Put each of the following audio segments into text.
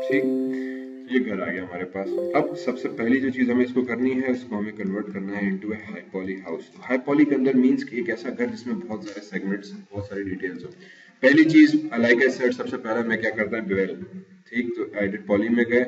ठीक, ये घर आ गया हमारे पास। अब सबसे पहली जो चीज हमें इसको करनी है, इसको हमें कन्वर्ट करना है into a high poly house. High poly के अंदर मींस कि एक ऐसा घर जिसमें बहुत सारे सेगमेंट्स, बहुत सारी डिटेल्स हो। पहली चीज लाइक आई सेड, सबसे पहले मैं क्या करता है, बेवेल। ठीक, तो एडिट पॉली में गए,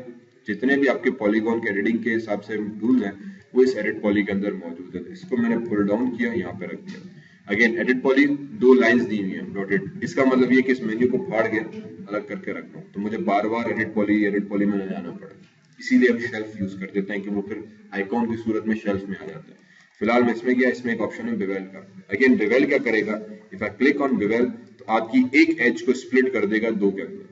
जितने भी आपके पॉलीगॉन के एडिटिंग के हिसाब से टूल्स हैं वो इस एडिट पॉली के अंदर मौजूद है। इसको मैंने पुल डाउन किया, यहाँ पे रख दिया। अगेन एडिट पॉली, दो लाइंस दी हुई है डॉटेड, इसका मतलब ये कि इस मेन्यू को फाड़ के अलग करके रख रहा हूँ, तो मुझे बार बार एडिट पॉली में जाना पड़े। इसीलिए हम शेल्फ यूज कर देते हैं कि वो फिर आइकॉन की सूरत में शेल्फ में आ जाता है। फिलहाल मैं इसमें गया, इसमें एक ऑप्शन है बेवेल का। अगेन बेवेल क्या करेगा, if I click on Wavell तो आपकी एक एज को स्प्लिट कर देगा दो के अंदर।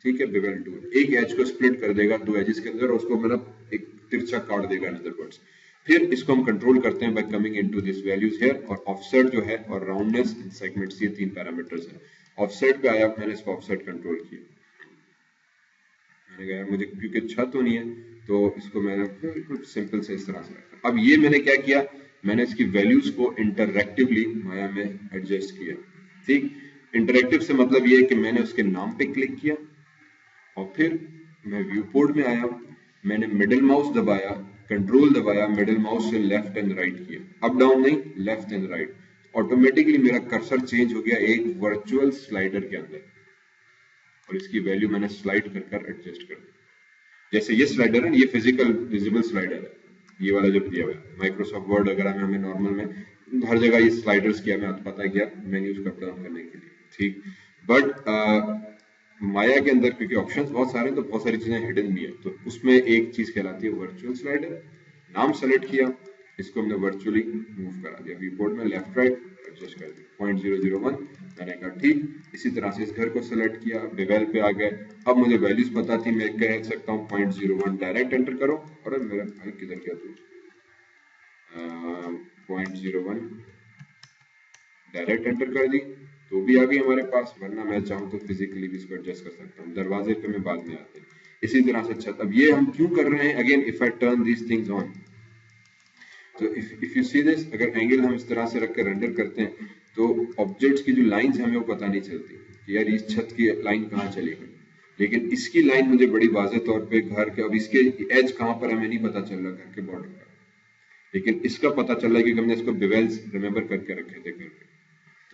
ठीक है, बेवेल टूल एक एज को स्प्लिट कर देगा दो एजेस के अंदर, उसको मतलब एक तिरछा काट देगा इन अदर वर्ड्स। फिर इसको हम कंट्रोल करते हैं bye coming into this values here, और ऑफसेट जो है और राउंडनेस इन सेगमेंट्स, ये तीन पैरामीटर्स हैं। ऑफसेट पे आया, मैंने इसको ऑफसेट कंट्रोल किया। मैंने कहा मुझे क्योंकि छत होनी है तो इसको मैंने बिल्कुल सिंपल से इस तरह से रखा। अब ये मैंने क्या किया, मैंने इसकी वैल्यूज को इंटरएक्टिवली माया में एडजस्ट किया। ठीक, इंटरएक्टिव से मतलब ये है कि मैंने उसके नाम पे क्लिक किया और फिर मैं व्यू पोर्ट में आया, मैंने मिडिल माउस दबाया, कंट्रोल दबाया, मिडिल माउस से लेफ्ट एंड राइट किया, अप डाउन नहीं, लेफ्ट एंड राइट। ऑटोमेटिकली मेरा कर्सर चेंज हो गया एक वर्चुअल स्लाइडर के अंदर, और इसकी वैल्यू मैंने स्लाइड कर एडजस्ट कर दी। जैसे ये स्लाइडर है, ये फिजिकल विजिबल स्लाइडर है, ये वाला जो दिया हुआ है माइक्रोसॉफ्ट वर्ड वगैरह में हमें नॉर्मल में हर जगह ये स्लाइडर्स किया हमें पता है क्या, मेन्यूज को अप डाउन करने के लिए। ठीक, बट माया के अंदर क्योंकि ऑप्शंस बहुत सारे हैं तो बहुत सारी चीजें हिडन भी है, तो उसमें एक चीज कहलाती है वर्चुअल स्लाइडर। नाम सेलेक्ट किया, इसको हमने वर्चुअली मूव करा दिया, वीपोर्ट में लेफ्ट राइट एडजस्ट कर दिया 0.001। मैंने कहा ठीक, इसी तरह से इस घर को सेलेक्ट किया, बेवेल पे आ गए। अब मुझे वैल्यूज पता थी, मैं कह सकता हूँ 0.01 डायरेक्ट एंटर करो, और मेरा भाई किधर गया तू, 0.01 डायरेक्ट एंटर कर दी तो भी आ गई हमारे पास, वरना मैं चाहूँ तो फिजिकली भी इसको एडजस्ट कर सकता हूँ। दरवाजे पे मैं बाद में आते हैं। इसी तरह से छत, अब ये हम क्यों कर रहे हैं, again if I turn these things on, तो इफ यू सी दिस, अगर एंगल हम इस तरह से रख कर रेंडर करते हैं तो ऑब्जेक्ट्स की जो लाइंस हमें वो पता नहीं चलती कि यार इस छत की लाइन कहाँ चली गई, लेकिन इसकी लाइन मुझे बड़ी वाज़ेह तौर पे घर के, अब इसके एज कहाँ पर हमें नहीं पता चल रहा घर के बॉर्डर का, लेकिन इसका पता चल रहा है कि हमने इसको बेवेल्स रिमेंबर करके रखे थे घर पे।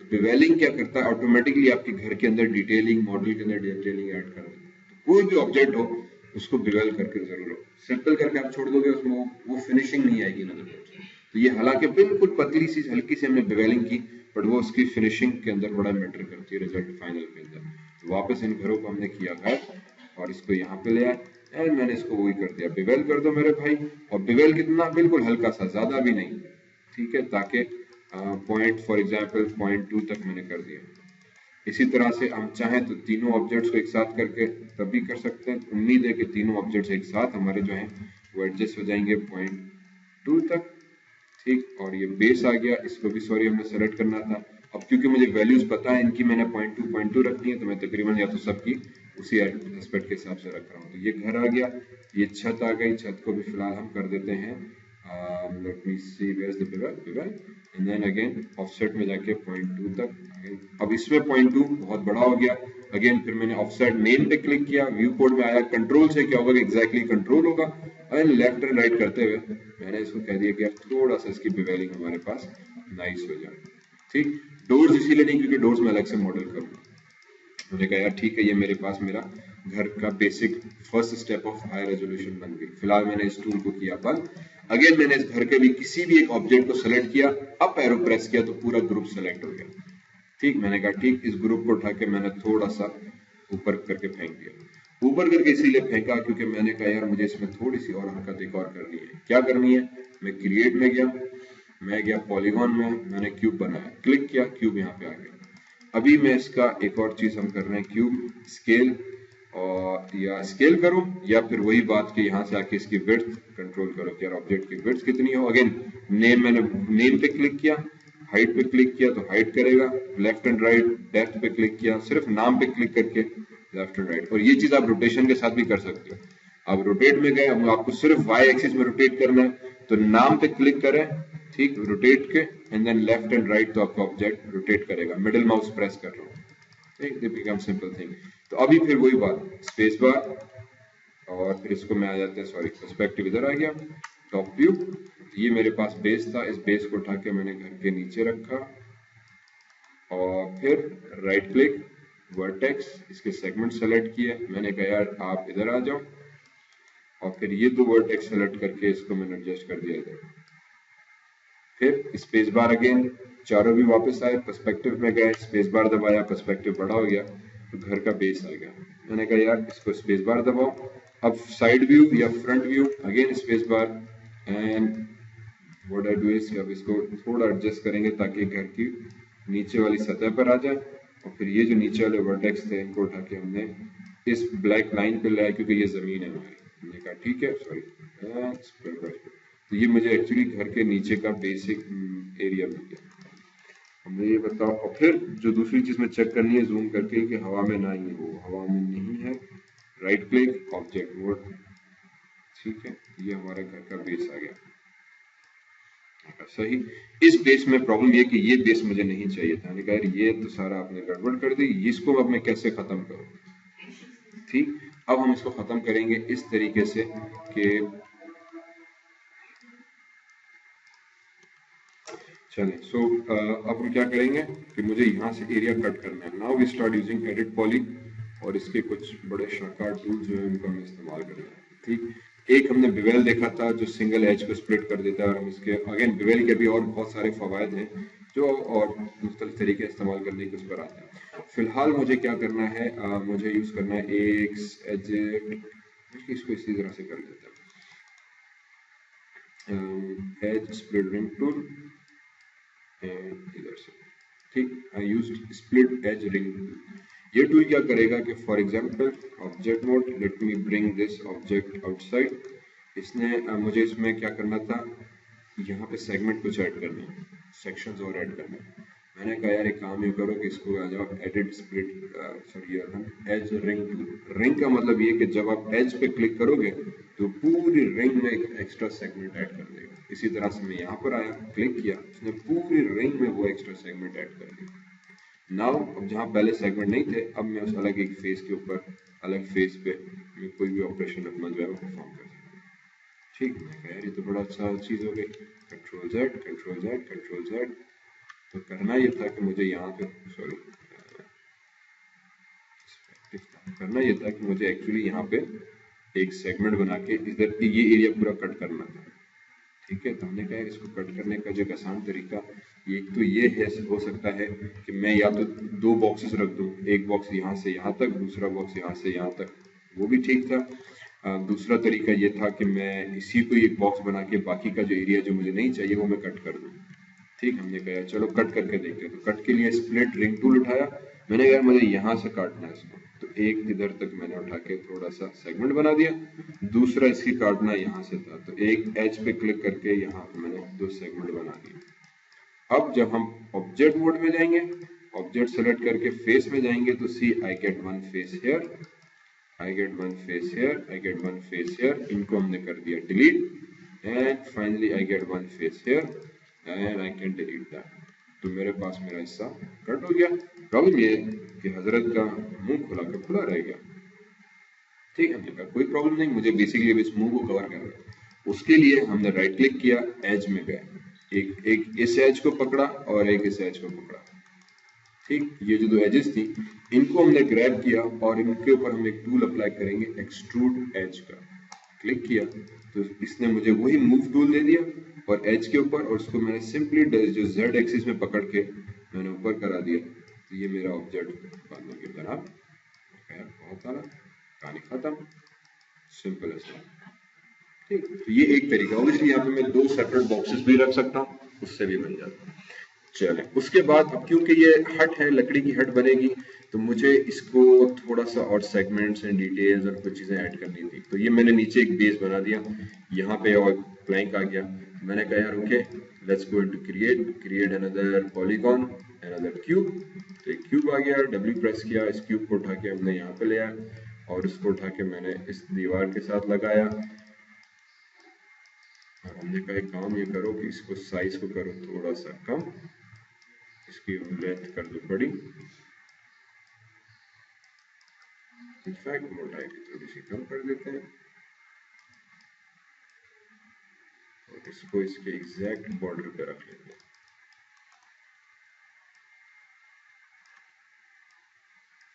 तो बेवेलिंग क्या करता है, ऑटोमेटिकली आपके घर के अंदर डिटेलिंग, मॉडल के अंदर डिटेलिंग ऐड कर देता है। तो कोई भी ऑब्जेक्ट हो उसको बेवेल करके जरूर हो, सिंपल करके आप छोड़ दोगे उसमें वो फिनिशिंग नहीं आएगी नजर। तो ये हालांकि बिल्कुल पतली सी हल्की सी हमने बेवेलिंग की, बट वो उसकी फिनिशिंग के अंदर बड़ा मैटर करती है रिजल्ट फाइनल के अंदर। तो वापस इन घरों को हमने किया है और इसको यहाँ पे ले आए, एंड मैंने इसको वही कर दिया, बेवेल कर दो मेरे भाई। और बेवेल कितना, बिल्कुल हल्का सा, ज्यादा भी नहीं, ठीक है, ताकि पॉइंट फॉर एग्जाम्पल 0.2 तक मैंने कर दिया। इसी तरह से हम चाहें तो तीनों ऑब्जेक्ट्स को एक साथ करके तब भी कर सकते हैं। उम्मीद है कि तीनों ऑब्जेक्ट्स एक साथ हमारे जो हैं वो एडजस्ट हो जाएंगे 0.2 तक। ठीक, और ये बेस आ गया, इसको भी सॉरी हमने सेलेक्ट करना था। अब क्योंकि मुझे वैल्यूज पता है इनकी, मैंने 0.2 रखनी है, तो मैं तकरीबन या तो सबकी उसी एस्पेक्ट के हिसाब से रख रहा हूँ। तो ये घर आ गया, ये छत आ गई, छत को भी फिलहाल हम कर देते हैं let me see where is the bevel, and then again offset में जाके 0.2 तक। अब इसमें 0.2 बहुत बड़ा हो गया। अगेन फिर मैंने ऑफसेट नेम पे क्लिक किया, व्यू कोड में आया, कंट्रोल से क्या होगा, एग्जैक्टली कंट्रोल होगा, एंड लेफ्ट एंड राइट करते हुए मैंने इसको कह दिया कि थोड़ा सा इसकी बेवेलिंग हमारे पास नाइस हो जाए। ठीक, डोर्स इसीलिए नहीं क्योंकि डोर्स में अलग से मॉडल करूंगा। मैंने कहा यार ठीक है, ये मेरे पास मेरा घर का basic first step of high resolution बन गई। फिलहाल मैंने इस टूल को किया बंद। अगेन मैंने इस घर के भी किसी भी एक ऑब्जेक्ट को सेलेक्ट किया, अप एरो प्रेस किया तो पूरा ग्रुप सेलेक्ट हो गया। ठीक, मैंने कहा ठीक, इस ग्रुप को उठा के मैंने थोड़ा सा ऊपर करके फेंक दिया। ऊपर करके इसीलिए फेंका क्योंकि मैंने कहा यार मुझे इसमें थोड़ी सी और हरकत एक और करनी है। क्या करनी है, मैं क्रिएट में गया, मैं गया पॉलीगॉन में, मैंने क्यूब बनाया, क्लिक किया, क्यूब यहाँ पे आ गया। अभी मैं इसका एक और चीज हम कर रहे हैं, क्यूब स्केल, और या स्केल करो या फिर वही बात कि यहाँ से आके इसकी विड्थ कंट्रोल करो कि यार ऑब्जेक्ट की विड्थ कितनी हो। अगेन नेम, मैंने नेम पे क्लिक किया, हाइट पे क्लिक किया तो हाइट करेगा, लेफ्ट एंड राइट, डेप्थ पे क्लिक किया, सिर्फ नाम पे क्लिक करके लेफ्ट एंड राइट। और ये चीज आप रोटेशन के साथ भी कर सकते हो। आप रोटेट में गए, अब आपको सिर्फ वाई एक्सिस में रोटेट करना है तो नाम पे क्लिक करें, ठीक, रोटेट के, and then left and right तो आपका ऑब्जेक्ट रोटेट करेगा। मिडिल माउस प्रेस कर रहा हूँ, ठीक, इट बिकम सिंपल थिंग। तो अभी फिर वही बात, स्पेस बार, और फिर इसको मैं आ जाते हैं, सॉरी पर्सपेक्टिव इधर आ गया, टॉप व्यू। ये मेरे पास बेस था, इस बेस को उठा के मैंने घर के नीचे रखा और फिर राइट क्लिक वर्टेक्स, इसके सेगमेंट सेलेक्ट किए। मैंने कहा यार आप इधर आ जाओ और फिर ये दो वर्टेक्स सेलेक्ट करके इसको मैंने एडजस्ट कर दिया इधर। फिर स्पेस बार अगेन, चारों भी वापस आए, पर्सपेक्टिव में गए, स्पेस बार दबाया, पर्सपेक्टिव बड़ा हो गया तो घर का बेस आ गया। मैंने कहा यार इसको स्पेस बार दबाओ। अब साइड व्यू या front view, again space bar, and what I do is अब इसको थोड़ा एडजस्ट करेंगे ताकि घर की नीचे वाली सतह पर आ जाए। और फिर ये जो नीचे वाले वर्टेक्स थे इनको उठा के हमने इस ब्लैक लाइन पे लाया क्योंकि ये जमीन है हमारी। हमने कहा ठीक है, सॉरी, तो ये मुझे एक्चुअली घर के नीचे का बेसिक एरिया मिल गया। हमें ये बताओ, और फिर जो दूसरी चीज में चेक करनी है जूम करके कि हवा में ना ही हो, हवा में नहीं है, राइट क्लिक ऑब्जेक्ट मोड, ठीक है, ये हमारा घर का बेस आ गया। सही। इस बेस में प्रॉब्लम ये कि ये बेस मुझे नहीं चाहिए था, कहा ये तो सारा आपने गड़बड़ कर दी, इसको अब मैं कैसे खत्म करूं। ठीक, अब हम इसको खत्म करेंगे इस तरीके से कि चलें। सो अब हम क्या करेंगे कि मुझे यहाँ से एरिया कट करना है। Now we start using edit poly, और इसके कुछ बड़े शानदार टूल्स जो है उनको हम इस्तेमाल करेंगे। ठीक, एक हमने बिवेल देखा था जो सिंगल एज को स्प्लिट कर देता है, और हम इसके अगेन बिवेल के भी और बहुत सारे फवायद हैं जो और मुख्तलिफ तरीके इस्तेमाल करने के उस पर आते हैं। फिलहाल मुझे क्या करना है, मुझे यूज करना है एक्स एजेट, इसको इसी तरह से कर देता हूँ, एज स्प्लिट रिंग टूल इधर से। ठीक, आई यूज स्प्लिट एज रिंग। ये टूल क्या करेगा कि for example object mode, late me bring this object outside. इसने मुझे इसमें क्या करना था, यहाँ पे सेगमेंट कुछ ऐड करना है, सेक्शंस और ऐड करना है। मैंने कहा यार एक काम ये करो कि इसको आ जाओ edit split, sorry edge ring tool. Ring का मतलब ये कि जब आप एज पे क्लिक करोगे तो पूरी रिंग में एक एक्स्ट्रा सेगमेंट ऐड कर देगा। इसी तरह से मैं यहाँ पर आया, क्लिक किया, उसने पूरी रिंग में वो एक्स्ट्रा सेगमेंट ऐड कर दिया। नाउ अब जहाँ पहले सेगमेंट नहीं थे, अब मैं उस अलग एक फेस के ऊपर, अलग फेस पे मैं कोई भी ऑपरेशन अपना जो है वो परफॉर्म कर सकता हूँ। ठीक, मैं कह रही तो बड़ा अच्छा चीज हो गई। Control Z, control Z, control Z. तो करना ये था कि मुझे यहाँ पे, सॉरी, करना ये था कि मुझे एक्चुअली यहाँ पे एक सेगमेंट बना के इधर ये एरिया पूरा कट करना था। ठीक है, तो हमने कहा इसको कट करने का जो एक आसान तरीका, एक तो ये है, हो सकता है कि मैं या तो दो बॉक्सेस रख दूं, एक बॉक्स यहाँ से यहाँ तक, दूसरा बॉक्स यहाँ से यहाँ तक, वो भी ठीक था। दूसरा तरीका ये था कि मैं इसी को एक बॉक्स बना के बाकी का जो एरिया जो मुझे नहीं चाहिए वो मैं कट कर दूं। ठीक, हमने कहा चलो कट करके देखते हैं। तो कट के लिए स्प्लिट रिंग टूल उठाया, मैंने कहा मुझे यहाँ से काटना है इसको, तो एक इधर तक मैंने उठा के थोड़ा सा सेगमेंट बना दिया। दूसरा इसकी काटना यहाँ से था, तो एक एज पे क्लिक करके यहाँ पे मैंने दो सेगमेंट बना दिए। अब जब हम ऑब्जेक्ट मोड में जाएंगे, ऑब्जेक्ट सेलेक्ट करके फेस में जाएंगे तो see I get one face here, I get one face here, I get one face here, इनको हमने कर दिया delete. And finally I get one face here and I can delete that. तो मेरे पास मेरा हिस्सा कट हो गया। प्रॉब्लम ये कि हजरत का मुंह खुला का खुला रह गया। ठीक है, हमने कहा कोई प्रॉब्लम नहीं, मुझे बेसिकली इस मुंह को कवर करना है। उसके लिए हमने राइट क्लिक किया, एज में गए, एक इस एज को पकड़ा और एक इस एज को पकड़ा। ठीक, ये जो दो एजेस थी इनको हमने ग्रैब किया और इनके ऊपर हम एक टूल अप्लाई करेंगे एक्सट्रूड एज का। क्लिक किया तो इसने मुझे वही मूव टूल दे दिया और एज के ऊपर, और उसको मैंने सिंपली जो जेड एक्सिस में पकड़ के मैंने ऊपर करा दिया। तो ये मेरा ऑब्जेक्ट बन गया जनाब। बहुत सारा कहानी खत्म, सिंपल है। ठीक, तो ये एक तरीका। ऑब्वियसली यहाँ पे मैं दो सेपरेट बॉक्सेस भी रख सकता हूँ, उससे भी बन जाता है। चले, उसके बाद अब क्योंकि ये हट है, लकड़ी की हट बनेगी, तो मुझे इसको थोड़ा सा और सेगमेंट्स एंड डिटेल्स और कुछ चीजें ऐड करनी थी। तो ये मैंने नीचे एक बेस बना दिया, यहाँ पे और प्लैंक आ गया। मैंने कहा यार okay, let's go into create another polygon, another cube. तो एक क्यूब आ गया, डब्ल्यू प्रेस किया, इस क्यूब को उठा के हमने यहाँ पे ले आया और इसको उठा के मैंने इस दीवार के साथ लगाया। और हमने कहा एक काम ये करो कि इसको साइज को करो थोड़ा सा कम, इसकी लेंथ कर दो बड़ी, इनफैक्ट मोटाई भी थोड़ी सी कम कर देते हैं और इसको इसके एग्जैक्ट बॉर्डर पे रख लेते हैं।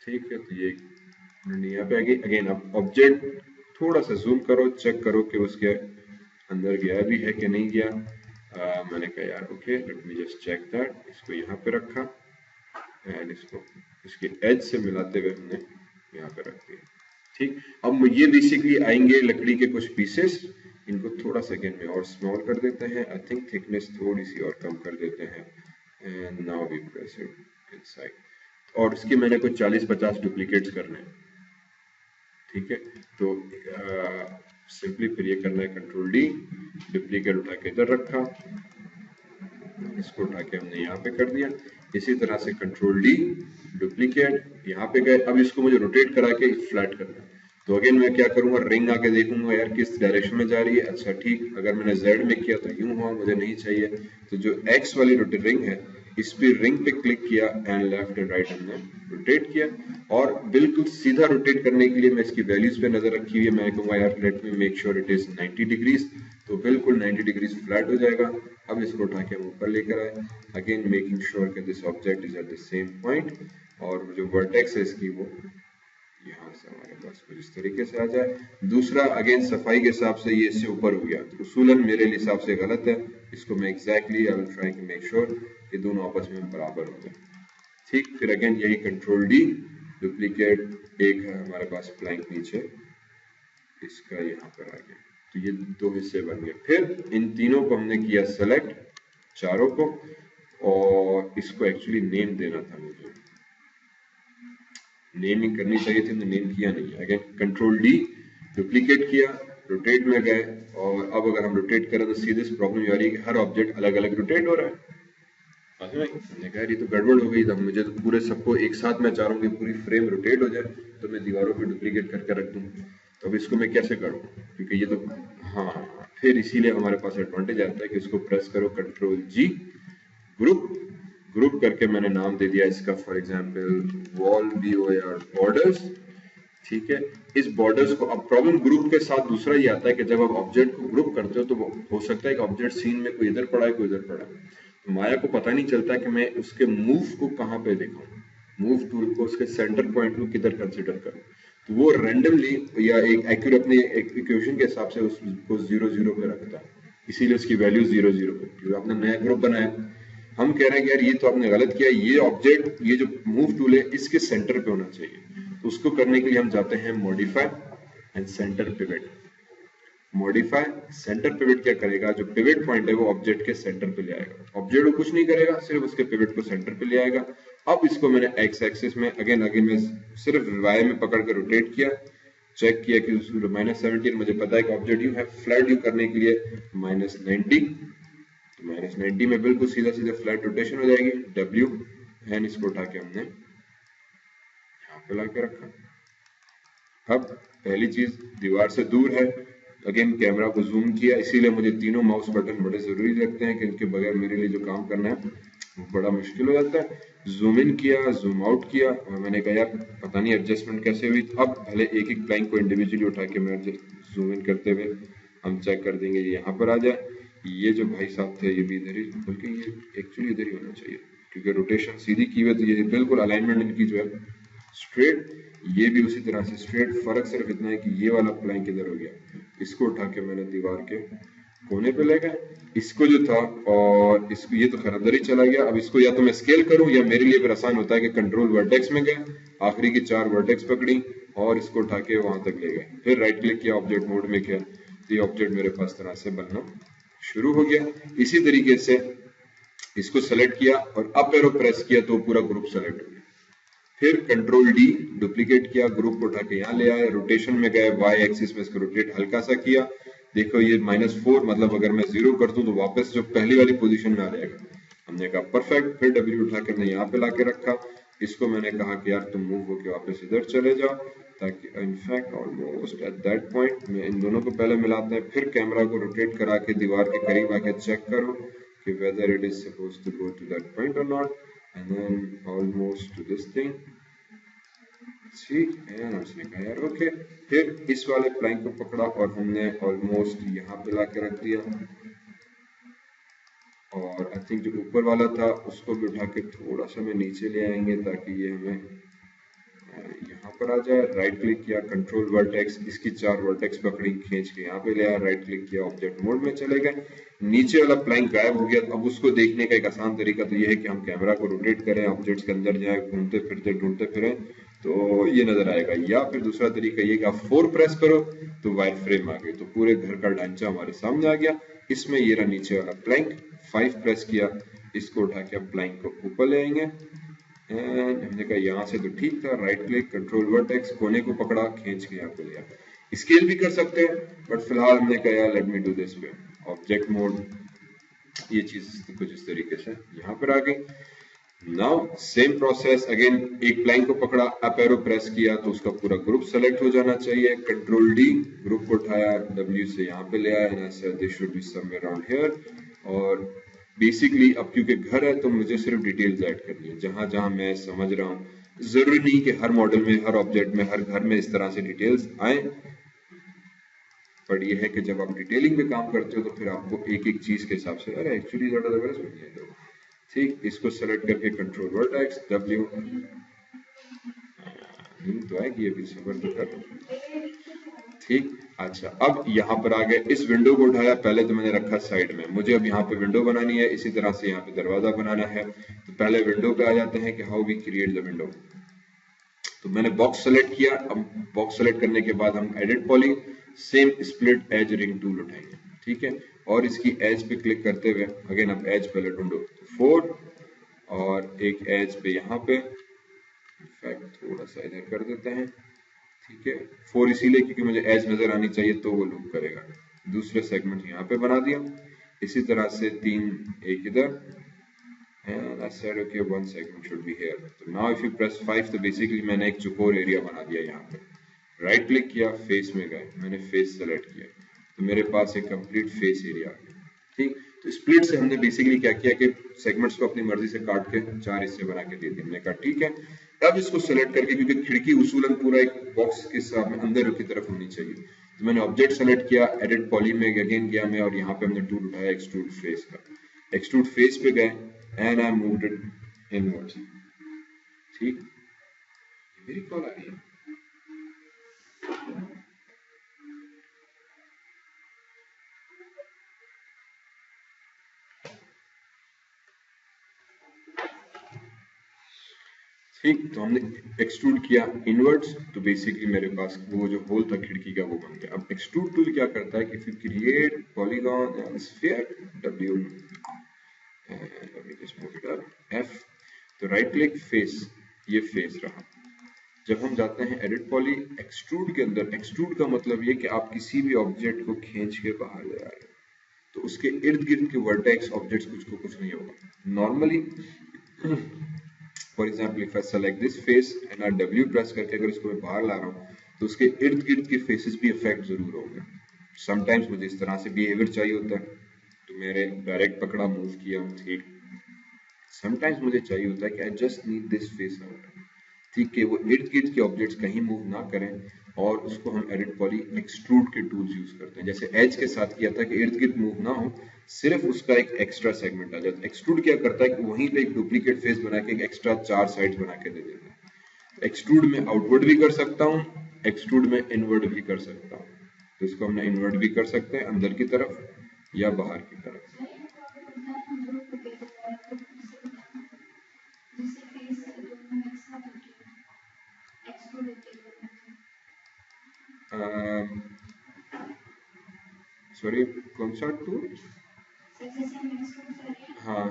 ठीक है, तो ये यहाँ पे आगे अगेन अब ऑब्जेक्ट थोड़ा सा जूम करो, चेक करो कि उसके अंदर गया भी है कि नहीं गया। मैंने कहा यार okay, let me just check that. इसको यहाँ पे रखा एंड इसको इसके एज से मिलाते हुए हमने यहाँ पे रख दिया। ठीक, अब ये बेसिकली आएंगे लकड़ी के कुछ पीसेस, इनको थोड़ा सा अगेन में और स्मॉल कर देते हैं। आई थिंक थिकनेस थोड़ी सी और कम कर देते हैं and now we press it inside. और इसके मैंने कुछ 40-50 डुप्लीकेट्स करने हैं। ठीक है, तो सिंपली फिर ये करना है कंट्रोल डी, डुप्लीकेट उठा के इधर रखा, इसको उठा के हमने यहाँ पे कर दिया। इसी तरह से कंट्रोल डी, डुप्लीकेट यहाँ पे गए। अब इसको मुझे रोटेट करा के फ्लैट करना है। तो अगेन मैं क्या करूंगा, रिंग आके देखूंगा यार किस डायरेक्शन में जा रही है। अच्छा ठीक, अगर मैंने जेड में किया तो यूं हुआ, मुझे नहीं चाहिए। तो जो एक्स वाली रिंग है, इस पे रिंग पे क्लिक किया एंड लेफ्ट एंड राइट हमने रोटेट किया। और बिल्कुल सीधा रोटेट करने के लिए मैं इसकी वैल्यूज पे नजर रखी हुई है। मैं कहूंगा यार let me make sure it is 90 degrees, तो बिल्कुल 90 डिग्रीज फ्लैट हो जाएगा। अब इसको उठा के हम ऊपर लेकर आए, अगेन मेकिंग श्योर कि this object is at the same point और जो वर्टेक्स है इसकी वो यहाँ से हमारे पास कुछ इस तरीके से आ जाए। दूसरा अगेन सफाई के हिसाब से ये इससे ऊपर हो गया, तो उसूलन मेरे हिसाब से गलत है। इसको मैं exactly I will try to make sure ये दोनों आपस में बराबर हो जाए। ठीक, फिर अगेन यही कंट्रोल डी, डुप्लीकेट, एक है हमारे पास प्लैंक नीचे, इसका यहाँ पर आ गया, तो ये दो हिस्से बन गए। फिर इन तीनों को हमने किया सेलेक्ट, चारों को, और इसको एक्चुअली नेम देना था मुझे, नेमिंग करनी चाहिए थी, नेम किया नहीं। अगेन कंट्रोल डी, डुप्लीकेट किया, रोटेट में गए, और अब अगर हम रोटेट करें तो सीधे प्रॉब्लम आ रही है कि हर ऑब्जेक्ट अलग अलग रोटेट हो रहा है। हमने कहा ये तो गड़बड़ हो गई, तो मुझे तो पूरे सबको एक साथ मैं चाह रहा हूँ कि पूरी फ्रेम रोटेट हो जाए, तो मैं दीवारों पे डुप्लीकेट करके रख दूँ। तो अब इसको मैं कैसे करूँ, क्योंकि ये तो हाँ, फिर इसीलिए हमारे पास एडवांटेज आता है कि इसको प्रेस करो कंट्रोल जी, ग्रुप, ग्रुप करके मैंने नाम दे दिया इसका फॉर एग्जांपल वॉल बॉर्डर्स। ठीक है, इस बॉर्डर्स को, अब प्रॉब्लम ग्रुप के साथ दूसरा ये आता है कि जब आप ऑब्जेक्ट को ग्रुप करते हो तो हो सकता है कि ऑब्जेक्ट सीन में कोई इधर पड़ा है कोई इधर पड़ा है, तो माया को पता नहीं चलता कि मैं उसके मूव को कहाँ पे दिखाऊं, मूव टूल को उसके सेंटर पॉइंट को किधर कंसिडर करूं। तो वो रैंडमली या एक एक्यूरेट अपने इक्वेशन के हिसाब से उसको 0-0 पे रखता है, इसीलिए उसकी वैल्यू 0-0 है। क्योंकि आपने नया ग्रुप बनाया, हम कह रहे हैं कि यार ये तो आपने गलत किया, ये ऑब्जेक्ट, ये जो मूव टूल है इसके सेंटर पे होना चाहिए। तो उसको करने के लिए हम जाते हैं modify and centre pivot. Modify centre pivot क्या करेगा, जो पिवट पॉइंट है वो ऑब्जेक्ट के सेंटर पे ले आएगा, ऑब्जेक्ट को कुछ नहीं करेगा, सिर्फ उसके पिवट को सेंटर पे ले आएगा। अब इसको मैंने एक्स एक्सिस में अगेन मैं सिर्फ वाई में पकड़ कर रोटेट किया, चेक किया कि -17, मुझे पता है कि ऑब्जेक्ट यू है, फ्लैट यू करने के लिए -90, तो -90 में बिल्कुल सीधा सीधा फ्लैट रोटेशन हो जाएगी। डब्ल्यू एंड इसको उठा के हमने यहाँ पे ला के रखा। अब पहली चीज दीवार से दूर है, अगेन कैमरा को जूम किया, इसीलिए मुझे तीनों माउस बटन बड़े जरूरी लगते हैं कि इनके बगैर मेरे लिए जो काम करना है वो बड़ा मुश्किल हो जाता है। जूम इन किया, जूम आउट किया, और मैंने कहा यार पता नहीं एडजस्टमेंट कैसे हुई। अब भले एक एक प्लैंक को इंडिविजुअली उठा के मैं जूम इन करते हुए हम चेक कर देंगे यहाँ पर आ जाए। ये जो भाई साहब थे ये भी इधर ही, बल्कि ये एक्चुअली इधर ही होना चाहिए, क्योंकि रोटेशन सीधी की हुई, तो ये बिल्कुल अलाइनमेंट इनकी जो है स्ट्रेट, ये भी उसी तरह से स्ट्रेट। फर्क सिर्फ इतना है कि ये वाला प्लैंक इधर हो गया, इसको उठा के मैंने दीवार के कोने पे ले गया, इसको जो था, और इसको ये तो खैर अंदर ही चला गया। अब इसको या तो मैं स्केल करूं, या मेरे लिए फिर आसान होता है कि कंट्रोल वर्टेक्स में गए, आखिरी की 4 वर्टेक्स पकड़ी और इसको उठा के वहां तक ले गए, फिर राइट क्लिक किया, ऑब्जेक्ट मोड में किया, तो ये ऑब्जेक्ट मेरे पास तरह से बनना शुरू हो गया। इसी तरीके से इसको सेलेक्ट किया और अप एरो प्रेस किया तो पूरा ग्रुप सेलेक्ट हो गया। फिर कंट्रोल डी, डुप्लीकेट किया, ग्रुप को उठा के यहाँ ले आए, रोटेशन में गए, वाई एक्सिस में इसको रोटेट हल्का सा किया, देखो ये -4, मतलब अगर मैं 0 कर दूं तो वापस जो पहली वाली पोजीशन में आ जाएगा। हमने कहा परफेक्ट, फिर डब्ल्यू उठा कर यहाँ पे लाके रखा, इसको मैंने कहा कि यार तुम मूव होके वापस इधर चले जाओ, ताकि in fact almost at that point में इन दोनों को पहले मिलाते हैं, फिर कैमरा को रोटेट करा के दीवार के करीब आके चेक करो कि whether it is supposed to go to that point और not, and then almost to this thing, ठीक है ना, उसने कहा यार ओके। फिर इस वाले प्लैंक को पकड़ा और हमने ऑलमोस्ट यहाँ पे ला के रख दिया, और आई थिंक जो ऊपर वाला था उसको भी उठा के थोड़ा सा मैं नीचे ले आएंगे ताकि ये हमें यहाँ पर आ जाए। राइट क्लिक किया, कंट्रोल वर्टेक्स, इसकी 4 वर्टेक्स पकड़ी, खींच के यहाँ पे ले आया, राइट क्लिक किया, ऑब्जेक्ट मोड में चले गए। नीचे वाला प्लैंक गायब हो गया। अब उसको देखने का एक आसान तरीका तो ये है कि हम कैमरा को रोटेट करें, ऑब्जेक्ट्स के अंदर जाए, घूमते फिरते ढूंढते फिरें तो ये नजर आएगा। या फिर दूसरा तरीका ये कि आप 4 प्रेस करो तो वायर फ्रेम आ गई, तो पूरे घर का ढांचा हमारे सामने आ गया। इसमें ये रहा नीचे वाला प्लैंक, 5 प्रेस किया, इसको उठा के अब प्लैंक को ऊपर ले आएंगे। हमने कहा यहाँ से तो ठीक था, राइट क्लिक, कंट्रोल वर्टेक्स, कोने को पकड़ा, खींच के यहाँ पे लिया। स्केल भी कर सकते हैं बट फिलहाल हमने कहा let me do this way, object mode, ये चीज कुछ इस तरीके से यहाँ पर आ गई। नाउ सेम प्रोसेस अगेन, एक प्लैंक को पकड़ा, अप एरो प्रेस किया तो उसका पूरा ग्रुप सेलेक्ट हो जाना चाहिए, कंट्रोल डी, ग्रुप को उठाया, डब्ल्यू से यहाँ पे ले आया, this should be somewhere around here. और बेसिकली अब क्योंकि घर है तो मुझे सिर्फ डिटेल्स ऐड करनी है जहां जहां मैं समझ रहा हूँ। जरूरी नहीं कि हर मॉडल में, हर ऑब्जेक्ट में, हर घर में इस तरह से डिटेल्स आए, पर ये है कि जब आप डिटेलिंग पे काम करते हो तो फिर आपको एक एक चीज के हिसाब से, अरे एक्चुअली ज्यादा जबरदस्त बन गया। ठीक, इसको सेलेक्ट करके कंट्रोल वर्टेक्स डब्ल्यू, तो है कि ये भी सफर तो कर। ठीक, अच्छा अब यहाँ पर आ गए, इस विंडो को उठाया, पहले तो मैंने रखा साइड में, मुझे अब यहाँ पे विंडो बनानी है, इसी तरह से यहाँ पे दरवाजा बनाना है। तो पहले विंडो पे आ जाते हैं कि how we create the window. तो मैंने बॉक्स सेलेक्ट किया। अब बॉक्स सेलेक्ट करने के बाद हम edit poly, same split edge ring tool उठाएंगे, ठीक है, और इसकी एज पे क्लिक करते हुए अगेन अब एज पहले ढूंढो, 4 और एक एज पे यहाँ पे, इनफैक्ट थोड़ा सा इधर कर देते हैं, ठीक है, 4 इसीलिए क्योंकि मुझे एज नजर आनी चाहिए तो वो लूप करेगा। दूसरे सेगमेंट यहाँ पे बना दिया, इसी तरह से 3 एक इधर, and I said okay one segment should be here. तो now if you press 5 तो बेसिकली मैंने एक चौकोर एरिया बना दिया यहाँ पे। राइट क्लिक किया, फेस में गए, मैंने फेस सेलेक्ट किया तो मेरे पास एक कंप्लीट फेस एरिया आ गया। ठीक, तो स्प्लिट से हमने बेसिकली क्या किया कि सेगमेंट्स को अपनी मर्जी से काट के 4 हिस्से बना के दे दिए। हमने कहा ठीक है, अब इसको सेलेक्ट करके, क्योंकि खिड़की उसूलन पूरा एक बॉक्स के हिसाब में अंदर की तरफ होनी चाहिए, तो मैंने ऑब्जेक्ट सेलेक्ट किया, एडिट पॉली में अगेन गया मैं, और यहाँ पे हमने टूल उठाया एक्सट्रूड फेस का, एक्सट्रूड फेस पे गए and I moved it inwards. ठीक, मेरी कॉल आ रही है। ठीक, तो हमने एक्सट्रूड किया इनवर्ड्स, तो बेसिकली मेरे पास वो जो होल था खिड़की का वो बन गया। अब एक्सट्रूड टूल क्या करता है कि if you create polygon and sphere, W, F, तो राइट क्लिक फेस, ये फेस रहा। जब हम जाते हैं एडिट पॉली, एक्सट्रूड के अंदर, एक्सट्रूड का मतलब ये कि आप किसी भी ऑब्जेक्ट को खींच के बाहर ले आ रहे हो तो उसके इर्द गिर्द के वर्टेक्स ऑब्जेक्ट्स कुछ को कुछ नहीं होगा normally. For example if I select this face and I W press करके अगर इसको मैं बाहर ला रहा हूँ तो उसके इर्द गिर्द के फेसेस भी इफेक्ट जरूर होंगे। समटाइम्स मुझे इस तरह से बिहेवियर चाहिए होता है तो मैंने डायरेक्ट पकड़ा, मूव किया, ठीक। समटाइम्स मुझे चाहिए होता है कि I just need this face out, ठीक है, वो इर्द गिर्द के ऑब्जेक्ट्स कहीं मूव ना करें, और उसको हम एडिट पॉली एक्सट्रूड के टूल्स यूज करते हैं। जैसे एज के साथ किया था कि इर्द गिर्द मूव ना हो, सिर्फ उसका एक एक्स्ट्रा सेगमेंट आ जाता है। एक्सट्रूड क्या करता है कि वहीं पे एक डुप्लीकेट फेस बना के एक एक्स्ट्रा 4 साइड्स बना के दे देता है। एक्सट्रूड में आउटवर्ड भी कर सकता हूँ, एक्सट्रूड में इनवर्ड भी कर सकता हूँ, तो इसको हमने इनवर्ड भी कर सकते हैं, अंदर की तरफ या बाहर की तरफ। सॉरी, कौन सा टूल? हाँ,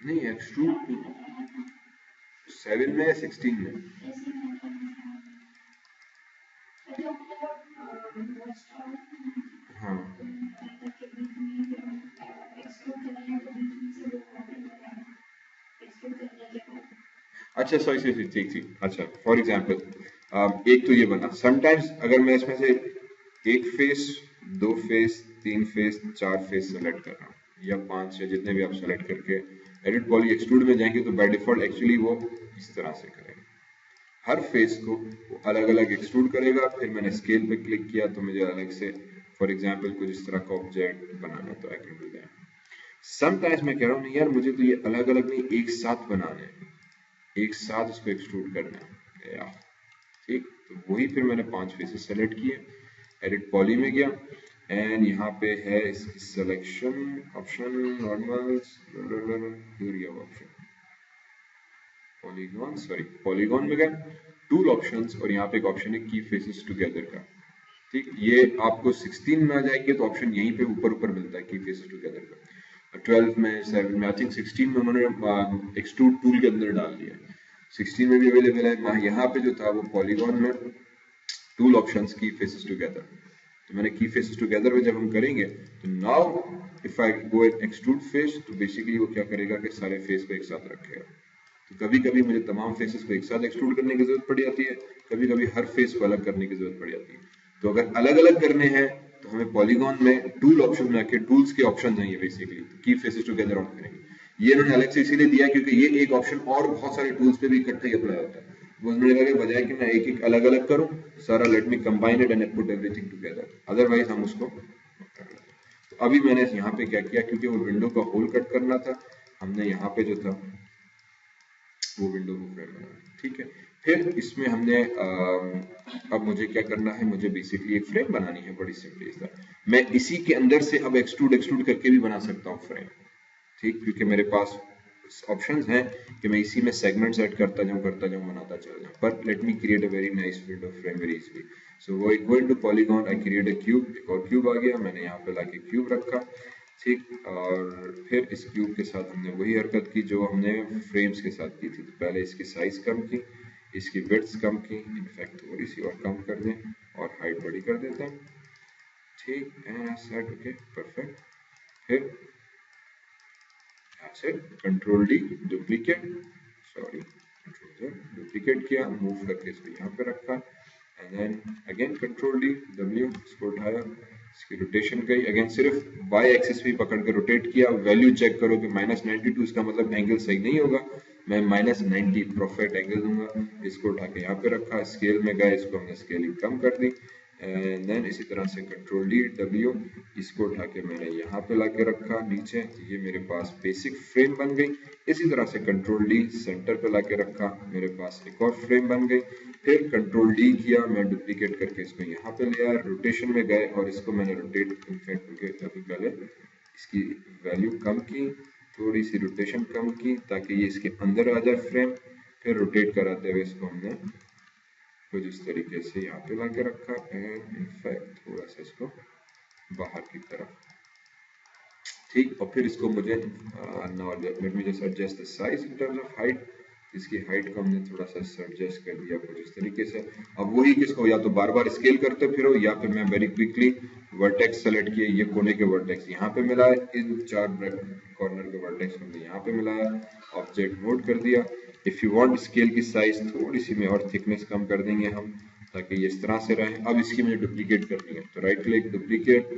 नहीं एक्सट्रूड 7 में 16 में, हाँ, अच्छा सॉरी सॉरी, ठीक ठीक, अच्छा फॉर एग्जाम्पल एक तो ये बना, समटाइम्स अगर मैं इसमें से एक फेस, दो फेस, तीन फेस, चार फेस सेलेक्ट कर रहा हूँ या पांच या जितने भी आप सेलेक्ट करके एडिट पॉली एक्सट्रूड में जाएंगे तो बाय डिफॉल्ट एक्चुअली वो इस तरह से करेगा, हर फेस को वो अलग अलग एक्सट्रूड करेगा। फिर मैंने स्केल पे क्लिक किया तो मुझे अलग से फॉर एग्जांपल कुछ इस तरह का ऑब्जेक्ट बनाना है तो I can do that. Sometimes मैं कह रहा हूँ नहीं यार मुझे तो ये अलग अलग नहीं एक साथ बनाने हैं, एक साथ इसको एक्सट्रूड करना है या ठीक। तो वही फिर मैंने पांच फेसेस सेलेक्ट किए, एडिट पॉली में गया एंड यहाँ पे है इसकी selection option normal option polygon, sorry polygon में गया टूल ऑप्शंस और यहाँ पे एक ऑप्शन है की फेसेस टुगेदर का। ठीक, ये आपको 16 में आ जाएंगे तो ऑप्शन यहीं पे ऊपर ऊपर मिलता है की फेसेस टुगेदर का। 12 में 7 में आई थिंक 16 में उन्होंने एक्सट्रूड टूल के अंदर डाल दिया, 16 में भी अवेलेबल है। यहाँ पे जो था वो पॉलीगॉन में टूल ऑप्शंस की फेसेस टुगेदर, तो मैंने की फेसेस टुगेदर में जब हम करेंगे तो now if I go in extrude face तो बेसिकली वो क्या करेगा कि सारे फेस को एक साथ रखेगा। तो कभी कभी मुझे तमाम फेसेस को एक साथ एक्सट्रूड करने की जरूरत पड़ जाती है, कभी कभी हर फेस को अलग करने की जरूरत पड़ जाती है। तो अगर अलग अलग करने हैं तो हमें पॉलीगॉन में टूल ऑप्शन में आके टूल्स के ऑप्शन है ये बेसिकली की फेसेस टुगेदर ऑन करेंगे। ये इन्होंने अलग से इसीलिए दिया क्योंकि ये एक ऑप्शन और बहुत सारे टूल्स पे भी इकट्ठे ही अप्लाई होता है। मुझे लगा बजाय कि मैं एक एक अलग अलग करूं सारा, let me combine it and put everything together, otherwise हम उसको। तो अभी मैंने यहाँ पे क्या किया क्योंकि वो विंडो का होल कट करना था, हमने यहाँ पे जो था वो विंडो को फ्रेम बनाना, ठीक है। फिर इसमें हमने अब मुझे क्या करना है, मुझे बेसिकली एक फ्रेम बनानी है बड़ी सिंपली इस तरह। मैं इसी के अंदर से अब एक्सट्रूड करके भी बना सकता हूँ फ्रेम, ठीक, क्योंकि मेरे पास ऑप्शंस हैं कि मैं इसी में सेगमेंट्स ऐड करता जाऊं बनाता चला जाऊं। पर let me create a very nice window frame very easily. So we go into polygon, I create a cube, एक और क्यूब आ गया, मैंने यहाँ पे लाके क्यूब रखा, ठीक। और फिर इस क्यूब के साथ हमने वही हरकत की जो हमने फ्रेम्स के साथ की थी। तो पहले इसकी साइज कम की, इसकी विड्थ कम की, इनफैक्ट थोड़ी सी और कम कर दें और हाइट बड़ी कर देते हैं, ठीक, एंड सेट, ओके परफेक्ट। फिर से control D duplicate, sorry control duplicate किया, मूव करके इसको यहाँ पे रखा and then again control D W, इसको उठाया, इसकी रोटेशन गई, अगेन सिर्फ वाई एक्सिस भी पकड़ के रोटेट किया। वैल्यू चेक करो कि -92, इसका मतलब एंगल सही नहीं होगा, मैं -90 परफेक्ट एंगल दूंगा। इसको उठा के यहाँ पे रखा, स्केल में गए, इसको हमने स्केलिंग कम कर दी एंड देन इसी तरह से कंट्रोल डी डब्ल्यू, इसको उठा के मैंने यहाँ पे ला के रखा नीचे, ये मेरे पास बेसिक फ्रेम बन गई। इसी तरह से कंट्रोल डी सेंटर पे ला के रखा, मेरे पास एक और फ्रेम बन गई। फिर कंट्रोल डी किया, मैं डुप्लीकेट करके इसको यहाँ पे ले आया, रोटेशन में गए और इसको मैंने रोटेट इनफैक्ट करके अभी पहले इसकी वैल्यू कम की, थोड़ी सी रोटेशन कम की ताकि ये इसके अंदर आ जाए फ्रेम। फिर रोटेट कराते हुए इसको हमने कुछ इस तरीके से यहाँ पे ला के रखा एंड इनफैक्ट थोड़ा सा इसको बाहर की तरफ, ठीक। और फिर इसको मुझे now let me just adjust the size in terms of height, इसकी हाइट को हमने थोड़ा सा एडजस्ट कर दिया कुछ इस तरीके से। अब वही किसको या तो बार बार स्केल करते फिरो या फिर मैं वेरी क्विकली वर्टेक्स सेलेक्ट किए, ये कोने के वर्टेक्स यहाँ पे मिलाए, इन चार कॉर्नर के वर्टेक्स हमने यहाँ पे मिलाया, ऑब्जेक्ट मोड कर दिया। इफ यू वांट स्केल की साइज थोड़ी सी में और थिकनेस कम कर देंगे हम ताकि ये इस तरह से रहे। अब इसकी मुझे डुप्लीकेट करनी है तो राइट क्लिक डुप्लीकेट,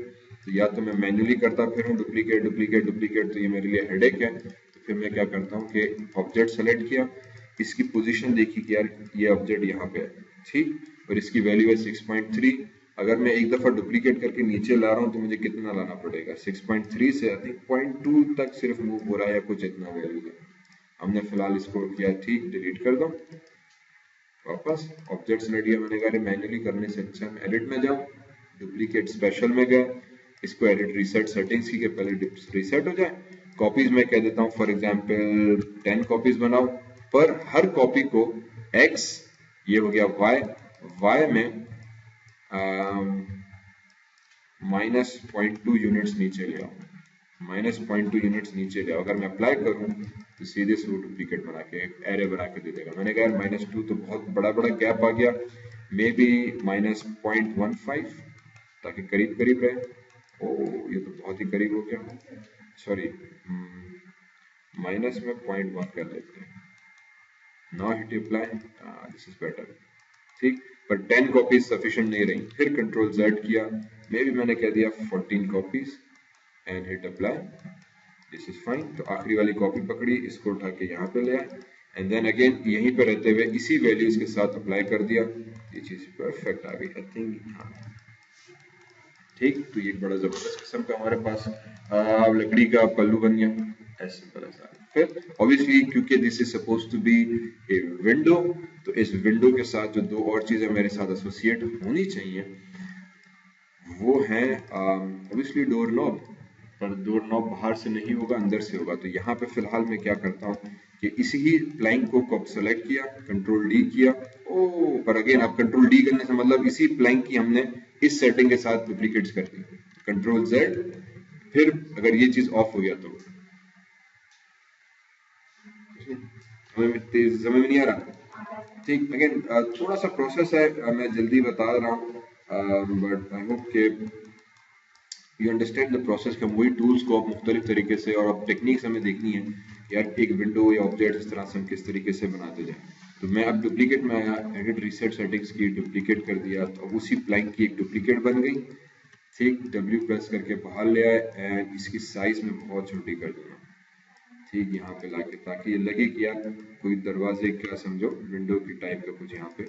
तो या तो मैं मैन्युअली करता फिर हूँ डुप्लीकेट डुप्लीकेट डुप्लीकेट, तो ये मेरे लिए हेडेक है। तो फिर मैं क्या करता हूँ कि ऑब्जेक्ट सेलेक्ट किया, इसकी पोजीशन देखी कि यार ये ऑब्जेक्ट यहाँ पे है, ठीक, और इसकी वैल्यू है 6.3। अगर मैं एक दफा डुप्लीकेट करके नीचे ला रहा हूँ तो मुझे कितना लाना पड़ेगा, 6.3 से आई थिंक 0.2 तक सिर्फ मूव हो रहा है, कुछ इतना वैल्यू है। हमने फिलहाल इसको किया ठीक, डिलीट कर दो, वापस ऑब्जेक्ट सेलेक्ट किया, मैंने कहा मैन्युअली करने से अच्छा मैं एडिट में जाऊँ, डुप्लीकेट स्पेशल में गए, इसको एडिट रीसेट सेटिंग्स की के पहले रीसेट हो जाए। कॉपीज में कह देता हूँ फॉर एग्जांपल 10 कॉपीज बनाओ, पर हर कॉपी को x, ये हो गया y में -0.2 यूनिट्स नीचे ले आओ, -0.2 यूनिट्स नीचे ले आओ। अगर मैं अप्लाई करूं तो सीधे से वो डुप्लीकेट बना के एक एरे बना के दे देगा। मैंने कहा -2 तो बहुत बड़ा गैप आ गया, मे बी -0.15 ताकि करीब करीब रहे। ओ ये तो बहुत ही करीब हो गया, सॉरी माइनस में 0.1 कर लेते हैं। Now hit apply, this is better. ठीक, पर 10 कॉपीज सफिशिएंट नहीं रही। फिर कंट्रोल Z किया, मे भी मैंने कह दिया 14 copies and hit apply, this is fine. तो आखिरी वाली कॉपी पकड़ी, इसको उठा के यहाँ पे ले आए एंड देन अगेन यहीं पे रहते हुए इसी वैल्यूज के साथ अप्लाई कर दिया, ये चीज परफेक्ट आ गई आई थिंक। हाँ ठीक, तो ये बड़ा जबरदस्त किस्म का हमारे पास लकड़ी का पल्लू बन गया, एज सिंपल एज दैट। फिर ऑब्वियसली क्योंकि this is suppose to be a window, तो इस विंडो के साथ जो दो और चीजें मेरे साथ एसोसिएट होनी चाहिए वो है ऑब्वियसली डोर नॉब, पर डोर नॉब बाहर से नहीं होगा, अंदर से होगा। तो यहाँ पे फिलहाल मैं क्या करता हूँ कि इसी ही प्लैंक को सेलेक्ट किया, कंट्रोल डी किया, ओ पर अगेन अब कंट्रोल डी करने से मतलब इसी प्लैंक की हमने इस सेटिंग के साथ डुप्लीकेट्स कर दी, कंट्रोल जेड। फिर अगर ये चीज ऑफ हो गया तो समझ में नहीं आ रहा, ठीक। अगेन थोड़ा सा प्रोसेस है, मैं जल्दी बता रहा हूँ बट आई होप के यू अंडरस्टैंड द प्रोसेस। हम वही टूल्स को आप मुख्तलिफ तरीके से और अब टेक्निक्स हमें देखनी है यार, एक विंडो या ऑब्जेक्ट इस तरह से हम किस तरीके से बनाते जाए। तो मैं अब डुप्लीकेट में आया, एडिट रीसेट सेटिंग्स की, डुप्लीकेट कर दिया, तो अब उसी प्लैंक की एक डुप्लीकेट बन गई, ठीक। W प्रेस करके बाहर ले आए एंड इसकी साइज में बहुत छोटी कर दूंगा, ठीक, यहाँ पे लाके, ताकि ये लगे कि यार कोई दरवाजे का समझो विंडो की टाइप का कुछ यहाँ पे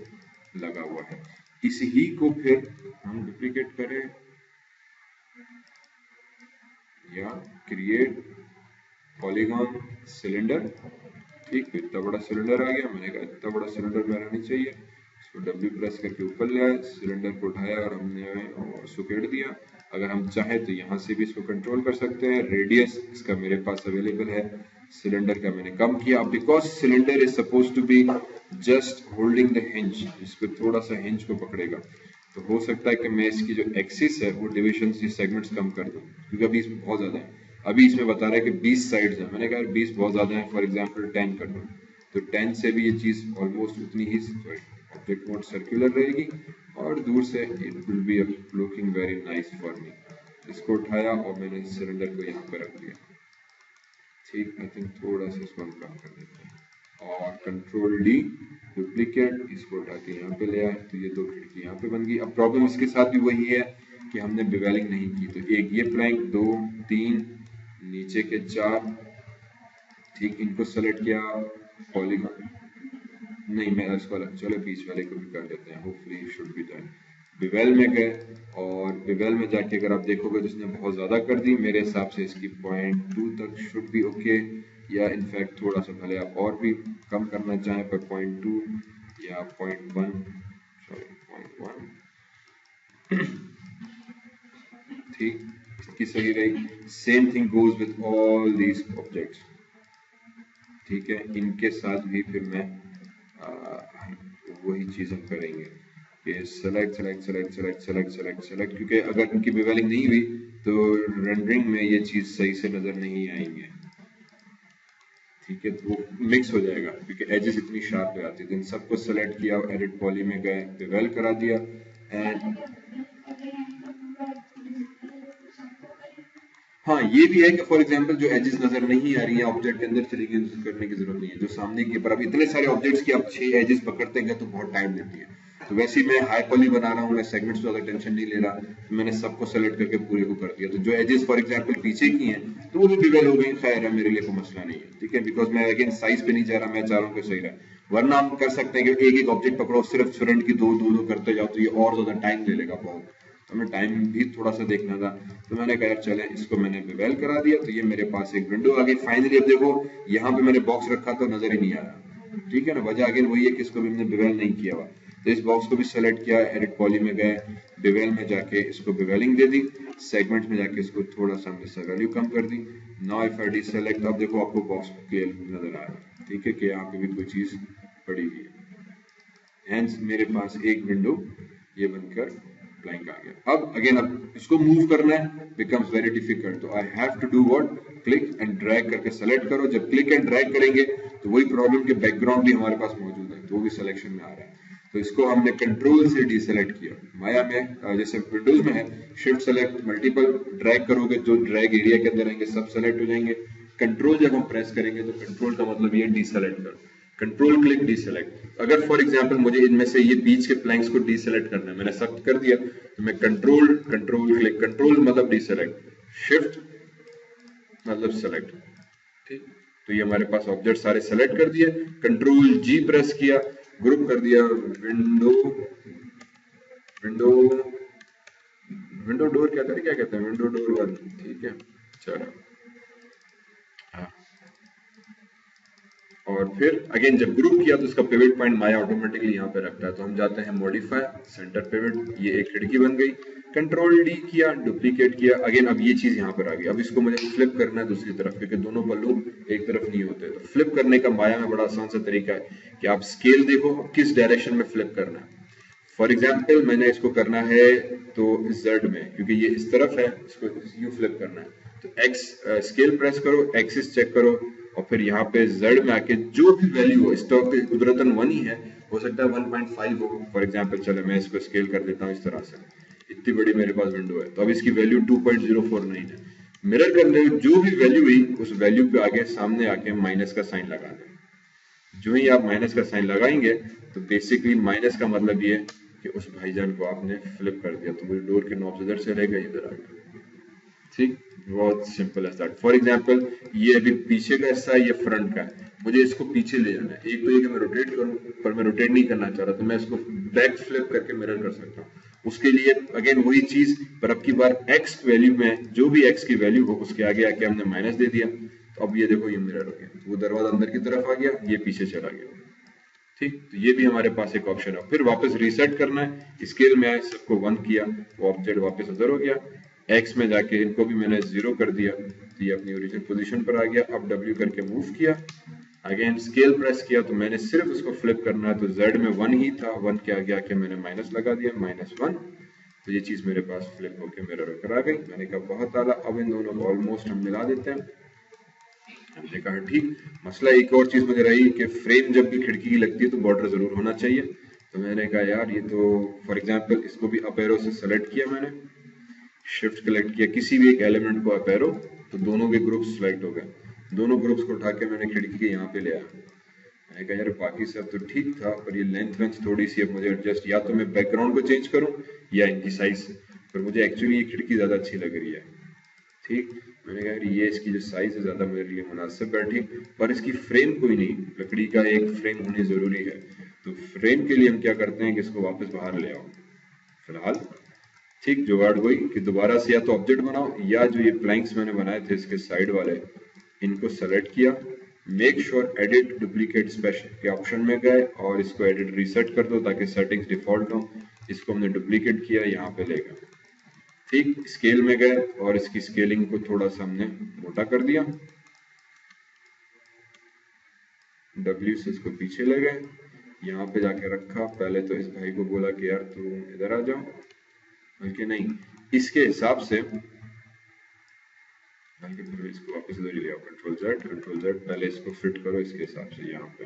लगा हुआ है। इस ही को फिर हम डुप्लीकेट करें या क्रिएट पॉलीगॉन सिलेंडर, ठीक, इतना बड़ा सिलेंडर आ गया। मैंने कहा इतना बड़ा सिलेंडर मेरा नहीं चाहिए, इसको W प्रेस करके ऊपर ले आए, सिलेंडर को उठाया और हमने सुकेड़ दिया। अगर हम चाहें तो यहाँ से भी इसको कंट्रोल कर सकते हैं। रेडियस इसका मेरे पास अवेलेबल है, सिलेंडर का मैंने कम किया because cylinder is suppose to be just holding the hinge, इसको थोड़ा सा हिंज को पकड़ेगा। तो हो सकता है कि मैं इसकी जो एक्सिस है वो डिविजन सेगमेंट्स कम कर दूं, क्योंकि अभी इसमें बहुत ज्यादा है। अभी इसमें बता रहा है कि 20 साइड्स है, मैंने कहा 20 बहुत ज्यादा है, फॉर एग्जांपल 10 कर दूं, तो 10 से भी ये चीज ऑलमोस्ट उतनी ही ऑब्जेक्ट मोड सर्कुलर रहेगी और दूर से it will be looking very nice for me. इसको उठाया और मैंने सिलेंडर को यहाँ पे रख दिया, ठीक। आई थिंक थोड़ा सा इसको हम कम कर देते हैं और कंट्रोल डी डुप्लीकेट, इसको उठा के यहाँ पे ले आए, तो ये दो खिड़की यहाँ पे बन गई। अब प्रॉब्लम इसके साथ भी वही है कि हमने बेवेलिंग नहीं की, तो एक ये प्लैंक, 2 3 नीचे के 4, ठीक, इनको सेलेक्ट किया, पॉलीगॉन नहीं, मैं इसको चलो बीच वाले को भी कर देते हैं, hopefully should be done. Bevel में गए और बिवेल में जाके अगर आप देखोगे तो इसने बहुत ज्यादा कर दी, मेरे हिसाब से इसकी 0.2 तक शुड बी ओके, या इनफैक्ट थोड़ा सा भले आप और भी कम करना चाहें पर 0.2 या 0.1, सॉरी 0.1, ठीक, इसकी सही रही। Same thing goes with all these objects, ठीक है, इनके साथ भी फिर मैं वही चीज हम करेंगे कि select select select select select select select, क्योंकि अगर इनकी बेवेलिंग नहीं हुई तो रेंडरिंग में ये चीज सही से नजर नहीं आएंगे, ठीक है, तो मिक्स हो जाएगा क्योंकि एजेस इतनी शार्प हो जाती है। तो इन सबको सेलेक्ट किया, एडिट पॉली में गए, बेवेल करा दिया एंड हाँ ये भी है कि फॉर एग्जांपल जो एजेस नजर नहीं आ रही है ऑब्जेक्ट के अंदर चली गई, करने की जरूरत नहीं है, जो सामने की, पर अब इतने सारे ऑब्जेक्ट्स की आप 6 एजेस पकड़ते गए तो बहुत टाइम लेती है। तो वैसे ही मैं हाई पॉली बना रहा हूँ, मैं सेगमेंट्स ज्यादा टेंशन नहीं ले रहा, तो मैंने सबको सेलेक्ट करके पूरे को कर दिया। तो जो एजेस फॉर एग्जांपल पीछे की हैं तो वो भी बिवेल हो गई, खैर है, मेरे लिए कोई मसला नहीं है, ठीक है, बिकॉज मैं अगेन साइज पे नहीं जा रहा, मैं चाह रहा हूँ कि सही रहे। वरना हम कर सकते हैं कि एक एक ऑब्जेक्ट पकड़ो, सिर्फ फ्रंट की दो दो करते जाओ, तो ये और ज्यादा टाइम ले लेगा बहुत, तो हमें टाइम भी थोड़ा सा देखना था। तो मैंने कहा यार चले, इसको मैंने बेवेल करा दिया, तो ये मेरे पास एक विंडो आ गई फाइनली। अब देखो यहाँ पे मैंने बॉक्स रखा तो नजर ही नहीं आ रहा, ठीक है ना, वजह अगेन वही है कि इसको भी हमने बेवेल नहीं किया हुआ। तो इस बॉक्स को भी सेलेक्ट किया, एडिट पॉली में गए, बेवेल में जाके इसको बेवेलिंग दे दी, सेगमेंट में जाके इसको थोड़ा सा हमने वैल्यू कम कर दी। नाउ इफ आई डीसेलेक्ट, अब देखो आपको बॉक्स क्लियर नजर आ रहा है, ठीक है, कि यहाँ पे भी कोई चीज पड़ी हुई है। हेंस मेरे पास एक विंडो ये बनकर ब्लैंक आ गया। अब अगेन अब इसको मूव करना है, बिकम्स वेरी डिफिकल्ट, तो I have to do what, click and drag करके सेलेक्ट करो। जब क्लिक एंड ड्रैग करेंगे तो वही प्रॉब्लम के बैकग्राउंड भी हमारे पास मौजूद है, तो वो भी सिलेक्शन में आ रहा है। तो इसको हमने कंट्रोल से डीसेलेक्ट किया। माया में जैसे विंडोज में है शिफ्ट सेलेक्ट, मल्टीपल ड्रैग करोगे जो ड्रैग एरिया के अंदर रहेंगे सब सेलेक्ट हो जाएंगे। कंट्रोल जब हम प्रेस करेंगे तो कंट्रोल का मतलब ये डीसेलेक्ट करो, कंट्रोल क्लिक डीसेलेक्ट। अगर फॉर एग्जांपल मुझे इनमें से ये बीच के प्लैंक्स को डीसेलेक्ट करना है, मैंने सेलेक्ट कर दिया तो मैं कंट्रोल क्लिक, कंट्रोल मतलब डीसेलेक्ट, शिफ्ट मतलब सेलेक्ट। ठीक, तो ये हमारे पास ऑब्जेक्ट सारे सेलेक्ट कर दिए, कंट्रोल जी प्रेस किया, ग्रुप कर दिया, विंडो विंडो विंडो डोर क्या कहते हैं, विंडो डोर 1। ठीक है, चलो हाँ। और फिर अगेन जब ग्रुप किया तो इसका पिवट पॉइंट माया ऑटोमेटिकली यहाँ पे रखता है, तो हम जाते हैं मॉडिफाई सेंटर पिवट, ये एक खिड़की बन गई, कंट्रोल डी किया, डुप्लीकेट किया, अगेन अब ये चीज यहाँ पर आ गई। अब इसको मुझे फ्लिप करना है दूसरी तरफ, क्योंकि दोनों पल्लू एक तरफ नहीं होते। तो फ्लिप करने का माया में बड़ा आसान सा तरीका है कि आप स्केल देखो किस डायरेक्शन में फ्लिप करना है। फॉर एग्जाम्पल मैंने इसको करना है तो जेड में, क्योंकि ये इस तरफ है, इसको यू फ्लिप करना है, तो एक्स स्केल प्रेस करो, एक्सिस चेक करो, और फिर यहाँ पे जेड में आके जो भी वैल्यू हो, स्टॉक पे कुदरतन 1 ही है, हो सकता है 1.5 हो फॉर एग्जाम्पल। चलो मैं इसको स्केल कर देता हूँ इस तरह से, इतनी बड़ी मेरे पास विंडो है, तो अब इसकी वैल्यू 2.049 है। मिरर करने जो भी वैल्यू हुई उस वैल्यू पे आगे सामने आके माइनस का साइन लगा दें। जो ही आप माइनस का साइन लगाएंगे तो बेसिकली माइनस का मतलब ये कि उस भाईजान को आपने फ्लिप कर दिया, तो मुझे डोर के नॉब्स इधर से रहेगा, इधर आ गया। ठीक, बहुत सिंपल है दैट। फॉर एग्जांपल ये अभी पीछे का हिस्सा है, ये फ्रंट का है, मुझे इसको पीछे ले जाना है। एक तो ये कि मैं रोटेट करूं, पर मैं रोटेट नहीं करना चाह रहा, तो मैं इसको बैक फ्लिप करके मिरर कर सकता हूँ। उसके लिए अगेन वही चीज, पर अब की बार एक्स वैल्यू में जो भी एक्स की वैल्यू हो उसके आगे आके हमने माइनस दे दिया, तो अब ये देखो ये मिरर हो गया, वो दरवाजा अंदर की तरफ आ गया, ये पीछे चला गया। ठीक, तो ये भी हमारे पास एक ऑप्शन है। फिर वापस रीसेट करना है, स्केल में आए, सबको 1 किया, वो ऑब्जेक्ट वापस उधर हो गया। एक्स में जाके इनको भी मैंने 0 कर दिया, तो ये अपनी ओरिजिनल पोजीशन पर आ गया। अब W करके मूव किया, अगेन स्केल प्रेस किया, तो मैंने सिर्फ उसको फ्लिप करना है, तो Z में 1 ही था, 1 के आगे आके मैंने माइनस लगा दिया, -1, तो ये चीज मेरे पास फ्लिप होकर मिरर होकर आ गई। मैंने कहा बहुत आला। अब इन दोनों को ऑलमोस्ट हम मिला देते हैं। हमने कहा ठीक। मसला एक और चीज मुझे रही कि फ्रेम जब भी खिड़की की लगती है तो बॉर्डर जरूर होना चाहिए, तो मैंने कहा यार ये तो फॉर एग्जांपल इसको भी अप एरो से सेलेक्ट किया, मैंने शिफ्ट कलेक्ट किया किसी भी एक एलिमेंट को अप एरो, तो दोनों के ग्रुप्स सिलेक्ट हो गए। दोनों ग्रुप्स को उठा के मैंने खिड़की के यहाँ पे ले आया। मैंने कहा यार बाकी सब तो ठीक था, पर ये लेंथ थोड़ी सी अब मुझे एडजस्ट, या तो मैं बैकग्राउंड को चेंज करूँ या इनकी साइज, पर मुझे एक्चुअली ये खिड़की ज्यादा अच्छी लग रही है। ठीक, मैंने कहा ये इसकी जो साइज है ज्यादा मेरे लिए मुनासिब बैठी, पर इसकी फ्रेम कोई नहीं, लकड़ी का एक फ्रेम होनी जरूरी है। तो फ्रेम के लिए हम क्या करते हैं कि इसको वापस बाहर ले आओ फिलहाल। ठीक, जुगाड़ वही कि दोबारा से या तो ऑब्जेक्ट बनाओ, या जो ये प्लैंक्स मैंने बनाए थे इसके साइड वाले, इनको सेलेक्ट किया, make sure edit duplicate special के ऑप्शन में गए और इसको एडिट रीसेट कर दो ताकि सेटिंग्स डिफॉल्ट हो। इसको हमने डुप्लीकेट किया, यहाँ पे ले गए। ठीक, स्केल में गए और इसकी स्केलिंग को थोड़ा सा हमने मोटा कर दिया, W से इसको पीछे ले गए, यहाँ पे जाके रखा। पहले तो इस भाई को बोला कि यार तुम इधर आ जाओ, बल्कि नहीं इसके हिसाब से, बल्कि फिर इसको वापस इधर ही ले आओ, कंट्रोल Z, पहले इसको फिट करो इसके हिसाब से यहाँ पे।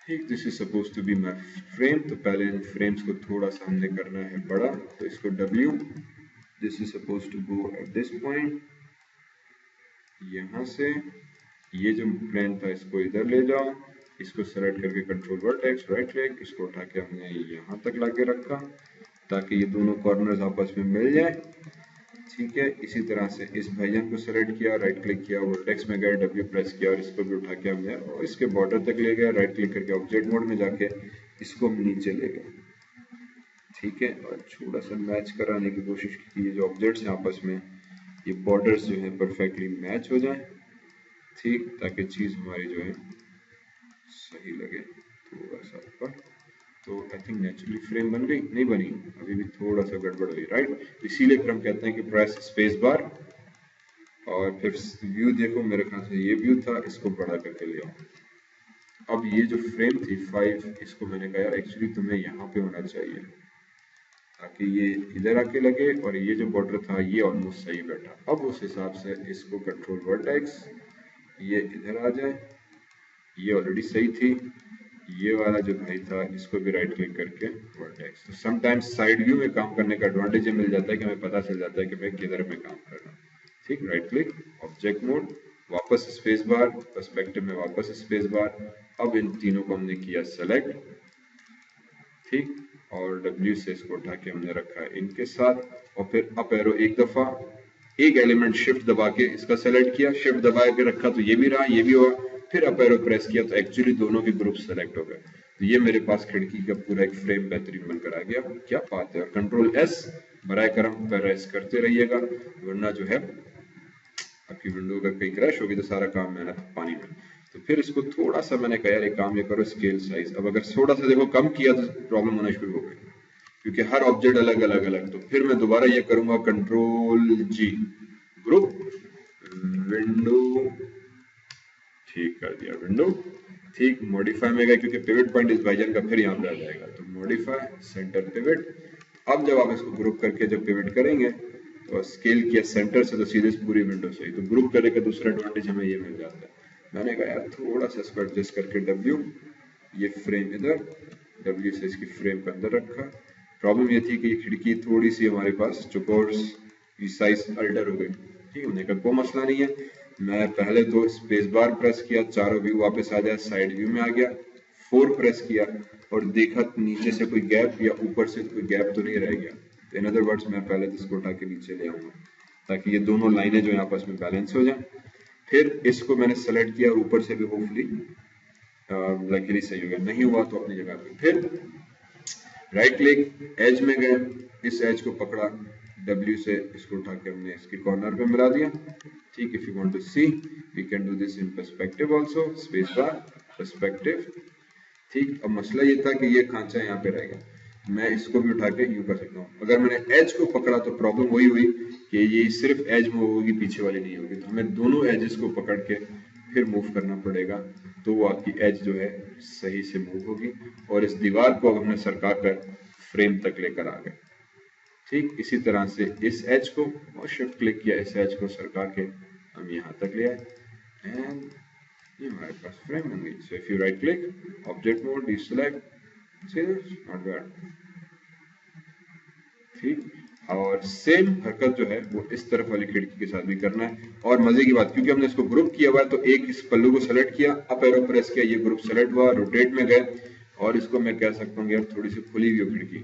ठीक, this is suppose to be my frame, तो पहले इन फ्रेम्स को थोड़ा सा हमने करना है बड़ा, तो इसको W, this is suppose to go at this point, यहाँ से ये जो प्लेन था इसको इधर ले जाओ, इसको सेलेक्ट करके कंट्रोल वर्टेक्स राइट क्लिक, इसको उठा के हमने यहाँ तक लाके रखा ताकि ये दोनों कॉर्नर्स आपस में मिल जाए। ठीक है, इसी तरह से इस भाईजान को सेलेक्ट किया, राइट क्लिक किया, वर्टेक्स में गए, W प्रेस किया और इसको भी उठा के हमने और इसके बॉर्डर तक ले गए, राइट क्लिक करके ऑब्जेक्ट मोड में जाके इसको हम नीचे ले गए। ठीक है, और थोड़ा सा मैच कराने की कोशिश की, ये जो ऑब्जेक्ट्स हैं आपस में ये बॉर्डर्स जो है परफेक्टली मैच हो जाए। ठीक, ताकि चीज हमारी जो है सही लगे थोड़ा सा ऊपर। तो आई थिंक नेचुरली फ्रेम बन गई, नहीं बनी, अभी भी थोड़ा सा गड़बड़ हुई, राइट। इसीलिए फिर हम कहते हैं कि प्रेस स्पेस बार, और फिर व्यू देखो, मेरे ख्याल से ये व्यू था, इसको बड़ा करके ले आओ। अब ये जो फ्रेम थी 5, इसको मैंने कहा यार एक्चुअली तुम्हें यहाँ पे होना चाहिए ताकि ये इधर आके लगे, और ये जो बॉर्डर था ये ऑलमोस्ट सही बैठा। अब उस हिसाब से इसको कंट्रोल वर्टेक्स, ये इधर आ जाए, ये ऑलरेडी सही थी, ये वाला जो भाई था इसको भी राइट क्लिक करके वर्टेक्स। तो समटाइम्स साइड व्यू में काम करने का एडवांटेज ये मिल जाता है कि हमें पता चल जाता है कि भाई किधर में काम कर रहा हूँ। ठीक, राइट क्लिक, ऑब्जेक्ट मोड, वापस स्पेस बार, पर्सपेक्टिव में वापस स्पेस बार। अब इन तीनों को हमने किया सेलेक्ट, ठीक, और W से इसको उठा के हमने रखा है इनके साथ, और फिर अप एरो एक दफा, एक एलिमेंट शिफ्ट दबा के इसका सेलेक्ट किया, शिफ्ट दबा के रखा तो ये भी रहा, ये भी हुआ, फिर अप एरो प्रेस किया तो एक्चुअली दोनों के ग्रुप सेलेक्ट हो गए। तो ये मेरे पास खिड़की का पूरा एक फ्रेम बेहतरीन बनकर आ गया। क्या बात है। और कंट्रोल एस बराए करम प्रेस करते रहिएगा, वरना जो है आपकी विंडो अगर कहीं क्रैश होगी तो सारा काम मेहनत पानी में। तो फिर इसको थोड़ा सा मैंने कहा यार एक काम ये करो, स्केल साइज, अब अगर थोड़ा सा देखो कम किया तो प्रॉब्लम होना शुरू हो गई, क्योंकि हर ऑब्जेक्ट अलग अलग अलग। तो फिर मैं दोबारा ये करूंगा, कंट्रोल जी, ग्रुप, विंडो, ठीक कर दिया विंडो, ठीक, मॉडिफाई में गए क्योंकि पिवट पॉइंट इस भाईजान का फिर यहाँ पे आ जाएगा, तो मॉडिफाई सेंटर पिवट। अब जब आप इसको ग्रुप करके जब पिवट करेंगे तो स्केल किया सेंटर से तो सीधे पूरी विंडो से ही, तो ग्रुप करने का दूसरा एडवांटेज हमें ये मिल जाता है। मैंने कहा यार थोड़ा सा इसको एडजस्ट करके W, ये फ्रेम इधर, W से इसकी फ्रेम के अंदर रखा। प्रॉब्लम ये थी कि ये खिड़की थोड़ी सी हमारे पास चुकोर की साइज अल्टर हो गई, ठीक है, उन्हें का कोई मसला नहीं है। मैं पहले तो स्पेस बार प्रेस किया, चारों व्यू वापस आ जाए, साइड व्यू में आ गया, 4 प्रेस किया और देखा नीचे से कोई गैप या ऊपर से कोई गैप तो नहीं रह गया। इन अदर वर्ड्स मैं पहले तो इसको उठा के नीचे ले आऊंगा ताकि ये दोनों लाइनें जो है आपस में बैलेंस हो जाएं। फिर इसको मैंने सेलेक्ट किया और ऊपर से भी होपफुली लकीली सही हो गया, नहीं हुआ तो अपनी जगह पे। फिर राइट क्लिक, एज में गए, इस एज को पकड़ा, W से इसको उठा के हमने इसके कॉर्नर पे मिला दिया, ठीक। If you want to see we can do this in perspective also, space bar, perspective, ठीक। अब मसला ये था कि ये खांचा यहाँ पे रहेगा, मैं इसको भी उठा के यूं कर सकता हूँ। अगर मैंने एज को पकड़ा तो प्रॉब्लम वही हुई कि ये सिर्फ एज मूव होगी, पीछे वाली नहीं होगी, तो हमें दोनों एजेस को पकड़ के फिर मूव करना पड़ेगा, तो वो आपकी एज जो है सही से मूव होगी। और इस दीवार को अब हमने सरका कर फ्रेम तक लेकर आ गए, ठीक। इसी तरह से इस एज को और शिफ्ट क्लिक किया, इस एज को सरका के हम यहाँ तक ले आए एंड ये हमारे पास फ्रेम बन गई। So if you right click, object mode, deselect, not bad, ठीक। और सेम हरकत जो है वो इस तरफ वाली खिड़की के साथ भी करना है। और मजे की बात, क्योंकि हमने इसको ग्रुप किया हुआ है तो एक इस पल्लू को सेलेक्ट किया, अप एरो प्रेस किया, ये ग्रुप सेलेक्ट हुआ, रोटेट में गए और इसको मैं कह सकता हूँ यार थोड़ी सी खुली हुई खिड़की,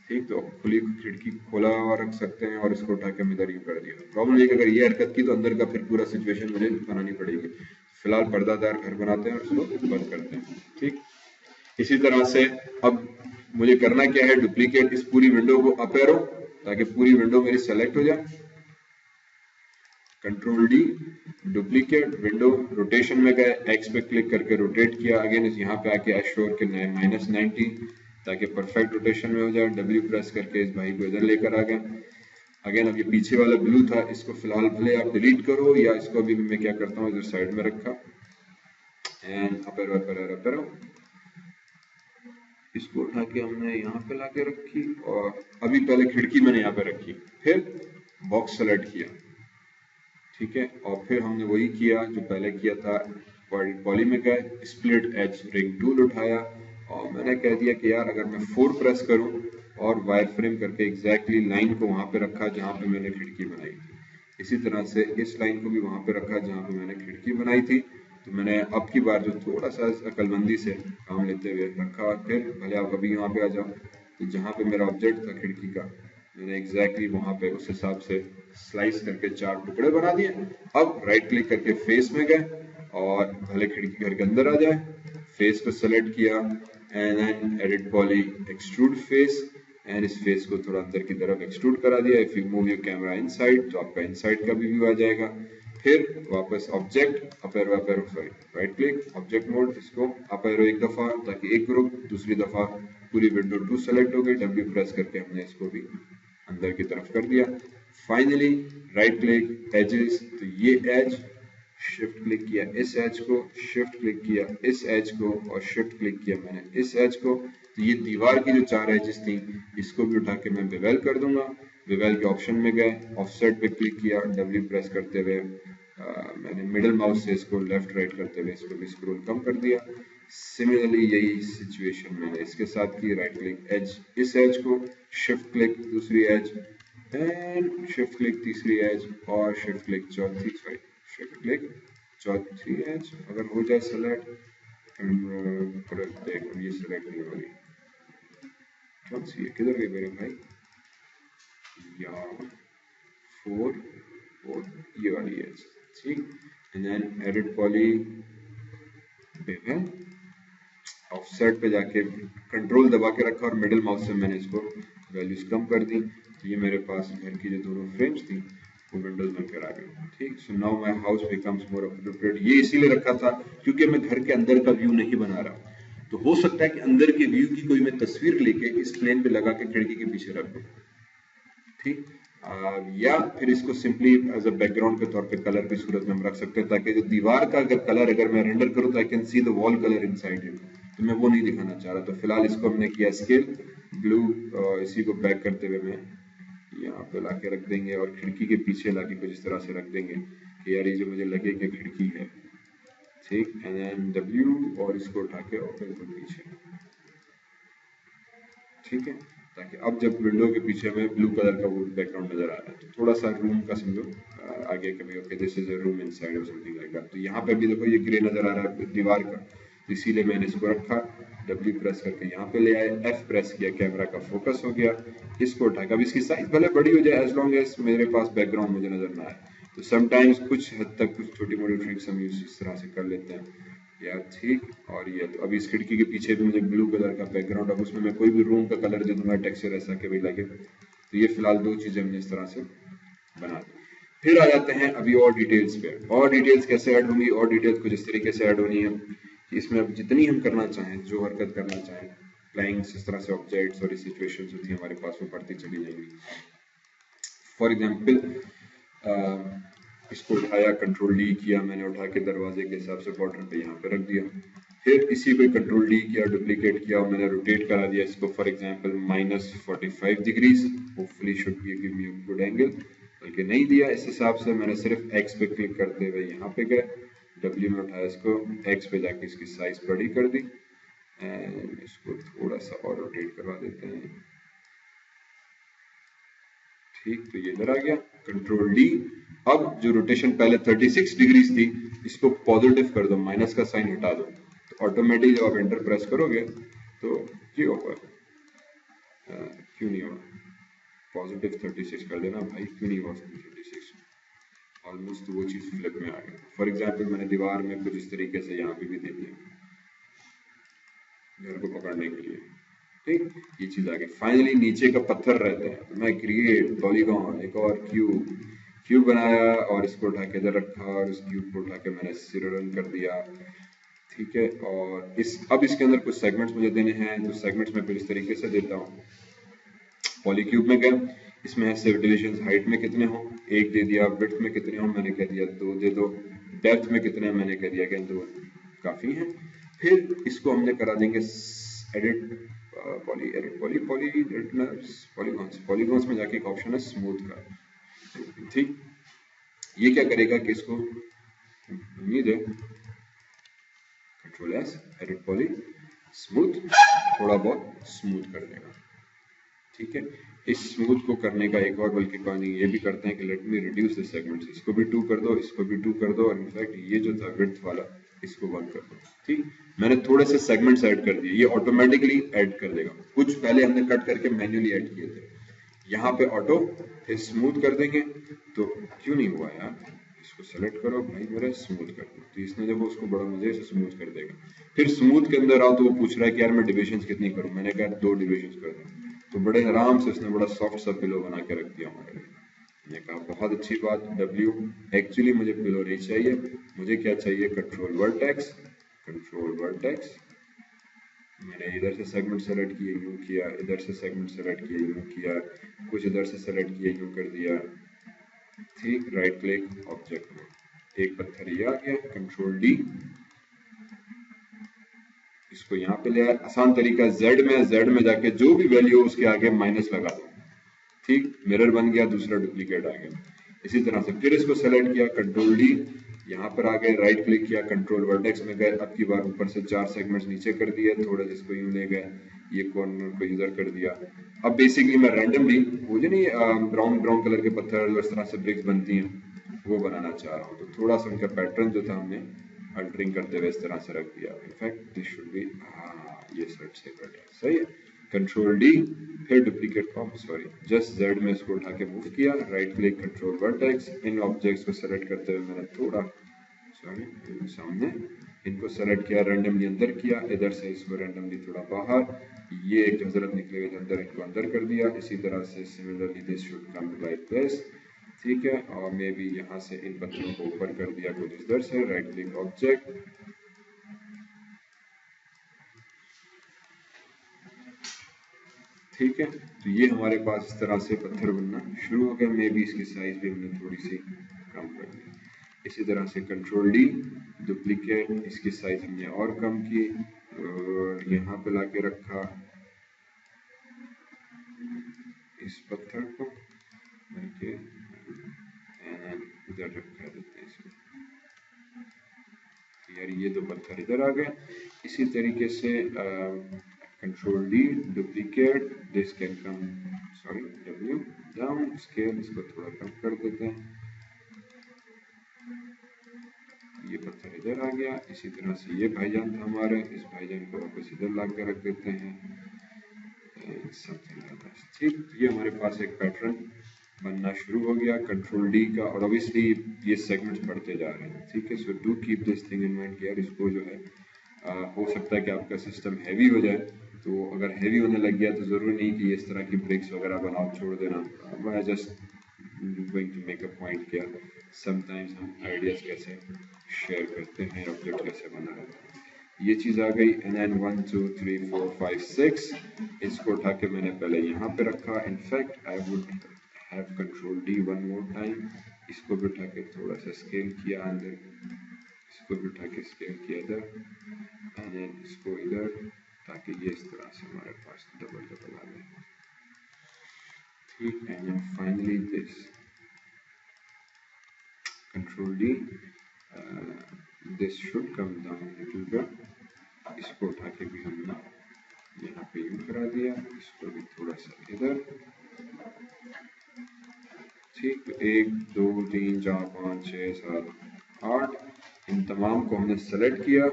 ठीक। तो खुली खिड़की खोला हुआ रख सकते हैं और इसको उठा के हम इधर यूं कर दिया। प्रॉब्लम ये कि अगर ये हरकत की तो अंदर का फिर पूरा सिचुएशन मुझे बनानी पड़ेगी। फिलहाल पर्दादार घर बनाते हैं और इसको बंद करते हैं, ठीक। इसी तरह से अब मुझे करना क्या है, डुप्लीकेट इस पूरी विंडो को अप एरो ताकि पूरी विंडो मेरी सेलेक्ट हो जाए, control D, duplicate window, rotation में गए, एक्स पे क्लिक करके रोटेट किया, अगेन यहाँ पे आके एश्योर के -90 ताकि परफेक्ट रोटेशन में हो जाए, W प्रेस करके इस भाई को इधर लेकर आ गए। अगेन अब ये पीछे वाला ब्लू था, इसको फिलहाल भले आप डिलीट करो या इसको अभी मैं क्या करता हूँ इधर साइड में रखा एंड अप एरो, इसको उठा के हमने यहाँ पे लाके रखी और अभी पहले खिड़की मैंने यहाँ पे रखी, फिर बॉक्स सेलेक्ट किया, ठीक है। और फिर हमने वही किया जो पहले किया था, पॉली में गए, स्प्लिट एज रिंग टूल उठाया और मैंने कह दिया कि यार अगर मैं 4 प्रेस करूं और वायर फ्रेम करके एग्जैक्टली लाइन को वहां पे रखा जहां पे मैंने खिड़की बनाई थी, इसी तरह से इस लाइन को भी वहां पे रखा जहां पे मैंने खिड़की बनाई थी। तो मैंने अब की बार जो थोड़ा सा अकलमंदी से काम लेते हुए रखा, फिर भले आप अभी यहाँ पे आ जाओ तो जहाँ पे मेरा ऑब्जेक्ट था खिड़की का, मैंने एग्जैक्टली वहां पे उस हिसाब से स्लाइस करके 4 टुकड़े बना दिए। अब राइट क्लिक करके फेस में गए और भले खिड़की घर के अंदर आ जाए, फेस को सेलेक्ट किया and then edit poly extrude face and इस फेस को थोड़ा अंदर की तरफ एक्सट्रूड करा दिया। If you move your camera inside तो आपका इनसाइड का भी व्यू आ जाएगा। फिर वापस object, up arrow sorry right click, object mode, इसको अप एरो एक दफा ताकि एक ग्रुप, दूसरी दफा पूरी विंडो 2 सेलेक्ट हो गई, W प्रेस करके हमने इसको भी अंदर की तरफ कर दिया। फाइनली राइट क्लिक एजेस, तो ये एज, शिफ्ट क्लिक किया इस एज को, शिफ्ट क्लिक किया इस एज को और शिफ्ट क्लिक किया मैंने इस एज को। तो ये दीवार की जो 4 एजेस थी इसको भी उठा के मैं बेवेल कर दूंगा। बेवेल के ऑप्शन में गए, ऑफसेट पे क्लिक किया, W प्रेस करते हुए मैंने मिडिल माउस से इसको लेफ्ट राइट करते हुए इसको भी स्क्रॉल कम कर दिया। सिमिलरली यही सिचुएशन मैंने इसके साथ की, राइट क्लिक एज इस एज को, शिफ्ट क्लिक दूसरी एज एंड शिफ्ट क्लिक तीसरी एज और शिफ्ट क्लिक चौथी, सॉरी क्लिक, चौथी एज अगर हो जाए सेलेक्ट, देख ये सेलेक्ट नहीं हो रही, कौन सी है, किधर गई मेरे भाई, या 4 और ये वाली एज, ठीक। एंड देन एडिट पॉली पे है, ऑफसेट पे जाके कंट्रोल दबा के रखा और मिडिल माउस से मैंने इसको वैल्यूज कम कर दी, तो ये मेरे पास घर की जो दोनों फ्रेम्स थी वो विंडोज बनकर आ गई, ठीक। So now my house becomes more appropriate. ये इसीलिए रखा था क्योंकि मैं घर के अंदर का व्यू नहीं बना रहा, तो हो सकता है कि अंदर के व्यू की कोई मैं तस्वीर लेके इस प्लेन पे लगा के खिड़की के पीछे रख दूं, ठीक। या फिर इसको सिंपली एज अ बैकग्राउंड के तौर पे कलर की सूरत में हम रख सकते हैं, ताकि जो दीवार का अगर कलर अगर मैं रेंडर करूं तो I can see the wall colour inside it, तो मैं वो नहीं दिखाना चाह रहा। तो फिलहाल इसको हमने किया स्केल ब्लू, इसी को बैक करते हुए मैं यहाँ पे लाके रख देंगे और खिड़की के पीछे लाके कुछ इस तरह से रख देंगे कि यार ये जो मुझे लगे कि खिड़की है, ठीक। एंड देन W और इसको उठा के और बिल्कुल पीछे, ठीक है, ताकि अब जब विंडो के पीछे में ब्लू कलर का वो बैकग्राउंड नजर आ रहा है तो थोड़ा सा रूम का समझो आगे के, okay this is a room inside और समथिंग लाइक दैट। तो यहाँ पे भी देखो ये ग्रे नजर आ रहा है दीवार का, तो इसीलिए मैंने इसको रखा, W प्रेस करके यहाँ पे ले आए, F प्रेस किया, कैमरा का फोकस हो गया, इसको उठा के अब इसकी साइज भले बड़ी हो जाए एज लॉन्ग एज मेरे पास बैकग्राउंड मुझे नजर ना आए। तो समटाइम्स कुछ हद तक कुछ छोटी मोटी ट्रिक्स हम इस तरह से कर लेते हैं यार, ठीक। और ये तो अभी इस खिड़की के पीछे भी मुझे ब्लू कलर का बैकग्राउंड, अब उसमें मैं कोई भी रूम का कलर दे दूंगा टेक्सचर ऐसा कि भाई लगे, तो ये फिलहाल दो चीजें हमने इस तरह से बना दी। फिर आ जाते हैं अभी और डिटेल्स पे, और डिटेल्स कैसे ऐड होंगी, और डिटेल्स कुछ इस तरीके से ऐड होनी है कि इसमें अब जितनी हम करना चाहें, जो हरकत करना चाहें, फ्लाइंग्स इस तरह से ऑब्जेक्ट्स और सिचुएशंस होती है हमारे पास वो बढ़ती चली जाएंगी। फॉर एग्जाम्पल इसको उठाया, कंट्रोल डी किया मैंने, उठा के दरवाजे के हिसाब से बॉर्डर पे यहाँ पे रख दिया, फिर इसी पे कंट्रोल डी किया, डुप्लीकेट किया और मैंने रोटेट करा दिया इसको for example -45 degrees, hopefully should give me a good angle, बल्कि नहीं दिया, इस हिसाब से मैंने सिर्फ एक्स पे क्लिक करते हुए यहाँ पे गए, डब्ल्यू में उठाया इसको, एक्स पे जाके इसकी साइज बड़ी कर दी एंड इसको थोड़ा सा और रोटेट करवा देते हैं, ठीक। तो ये इधर आ गया, कंट्रोल डी। अब जो रोटेशन पहले 36 डिग्रीज थी इसको पॉजिटिव कर दो, माइनस का साइन हटा दो, तो ऑटोमेटिक जब आप एंटर प्रेस करोगे तो ये होगा, क्यों नहीं होगा, पॉजिटिव 36 कर देना भाई, क्यों नहीं हुआ 36, ऑलमोस्ट तो वो चीज फ्लिप में आ गई। फॉर एग्जाम्पल मैंने दीवार में कुछ इस तरीके से यहाँ पे भी दे दिया घर को पकड़ने के लिए, ठीक। ये चीज आ गई। फाइनली नीचे का पत्थर रहते हैं, तो मैं क्रिएट पॉलीगॉन, एक और क्यूब बनाया और इसको उठा के इधर रखा और इस क्यूब को उठा के मैंने रन कर दिया, ठीक है। और अब इसके अंदर कुछ सेगमेंट्स मुझे देने हैं, तो सेगमेंट्स में कुछ इस तरीके से देता हूँ। पॉलीक्यूब में गया, इसमें है सिर्फ डिविजन, हाइट में कितने हो 1 दे दिया, विड्थ में कितने हो मैंने कह दिया 2 दे दो, डेप्थ में कितने मैंने कह दिया कि 2 काफी है। फिर इसको हमने करा देंगे एडिट पॉलीगॉन्स में जाके एक ऑप्शन है स्मूथ का, ठीक। ये क्या करेगा कि इसको उम्मीद है control S, edit poly, smooth, थोड़ा बहुत स्मूथ कर देगा, ठीक है। इस स्मूथ को करने का एक और बल्कि नहीं, ये भी करते हैं कि let me reduce the segments, इसको भी 2 कर दो, इसको भी 2 कर दो, और इनफैक्ट ये जो था विड्थ वाला इसको 1 कर दो, ठीक। मैंने थोड़े से सेगमेंट्स ऐड कर दिए, ये ऑटोमेटिकली ऐड कर देगा, कुछ पहले हमने कट करके मैन्युअली ऐड किए थे, यहाँ पे ऑटो, फिर स्मूथ कर देंगे, तो क्यों नहीं हुआ यार, इसको सेलेक्ट करो भाई मेरा, स्मूथ कर दो, तो इसने जब उसको बड़ा मजे से स्मूथ कर देगा। फिर स्मूथ के अंदर आओ तो वो पूछ रहा है कि यार मैं डिविजन कितनी करूं, मैंने कहा 2 डिविजन कर दूं, तो बड़े आराम से उसने बड़ा सॉफ्ट सा पिलो बना के रख दिया हमारे लिए। मैंने कहा बहुत अच्छी बात, W एक्चुअली मुझे पिलो नहीं चाहिए, मुझे क्या चाहिए, कंट्रोल वर्टेक्स, मैंने इधर से सेगमेंट सेलेक्ट किए, यूं किया, इधर से सेगमेंट सेलेक्ट किए, यूं किया, कुछ इधर से सेलेक्ट किए, यूं कर दिया, ठीक। राइट क्लिक ऑब्जेक्ट में, एक पत्थर ये आ गया, कंट्रोल डी, इसको यहाँ पे ले आया, आसान तरीका Z में जाके जो भी वैल्यू हो उसके आगे माइनस लगा दो, ठीक। मिरर बन गया, दूसरा डुप्लीकेट आ गया। इसी तरह से फिर इसको सेलेक्ट किया, कंट्रोल डी, यहाँ पर आ गए, राइट क्लिक किया, कंट्रोल वर्टेक्स में गए, अब की बार ऊपर से 4 सेगमेंट्स नीचे कर दिए, थोड़ा जिसको यूं ले गए, ये कॉर्नर को इधर कर दिया। अब बेसिकली मैं रैंडमली वो जो नहीं ब्राउन कलर के पत्थर इस तरह से ब्रिक्स बनती हैं, वो बनाना चाह रहा हूँ। तो थोड़ा सा उनका पैटर्न जो था हमने अल्टरिंग करते हुए इस तरह से रख दिया। इनफैक्ट दिस शुड बी, ये सेट सेपरेट है, सही है। कंट्रोल डी, फिर डुप्लीकेट सॉरी जस्ट जेड में इसको उठा के मूव किया, राइट क्लिक कंट्रोल वर्टेक्स, इन ऑब्जेक्ट्स को सेलेक्ट करते हुए मैंने थोड़ा सॉरी सामने इनको सेलेक्ट किया, रैंडमली अंदर किया, इधर से इसको रैंडमली थोड़ा बाहर, ये एक हजरत निकले हुए अंदर, इनको अंदर कर दिया। इसी तरह से similarly this should come like this, ठीक है। और मे बी यहाँ से इन पत्थरों को ऊपर कर दिया कुछ इधर से, राइट क्लिक ऑब्जेक्ट, ठीक है। तो ये हमारे पास इस तरह से पत्थर बनना शुरू हो गया। मे बी इसकी साइज भी हमने थोड़ी सी कम कर दी। इसी तरह से कंट्रोल डी, डुप्लीकेट, इसकी साइज हमने और कम की और यहाँ पे लाके रखा इस पत्थर को, इधर रखा देते हैं इसको यार, ये दो पत्थर इधर आ गए। इसी तरीके से control D, duplicate, this can come sorry W down scale, इसको थोड़ा कम कर देते हैं, ये पत्थर इधर आ गया। इसी तरह से ये भाईजान था हमारे, इस भाईजान को वापस इधर ला के रख देते हैं, ठीक। ये हमारे पास एक पैटर्न बनना शुरू हो गया कंट्रोल डी का, और ऑब्वियसली ये सेगमेंट्स बढ़ते जा रहे हैं, ठीक है। So do keep this thing in mind, यार इसको जो है हो सकता है कि आपका सिस्टम हैवी हो जाए, तो अगर हैवी होने लग गया तो ज़रूरी नहीं कि इस तरह की ब्रेक्स वगैरह बनाओ छोड़ देना। मैं just going to make a point किया समटाइम्स हम आइडियाज़ कैसे शेयर करते हैं, ऑब्जेक्ट कैसे बना रहता है। ये चीज़ आ गई। एंड देन 1 2 3 4 5 6 इसको उठा के मैंने पहले यहाँ पे रखा। In fact I would have control D one more time, इसको भी उठा के थोड़ा सा स्केल किया अंदर, इसको भी उठा के स्केल किया इधर, एंड देन इसको इधर, ताकि ये इस तरह से हमारे पास डबल डबल आ जाए, ठीक। And then finally this control D, this should come down little bit, इसको उठा के भी हमने यहाँ पे यूज करा दिया, इसको भी थोड़ा सा इधर, ठीक। 1 2 3 4 5 6 7 8 इन तमाम को हमने सेलेक्ट किया,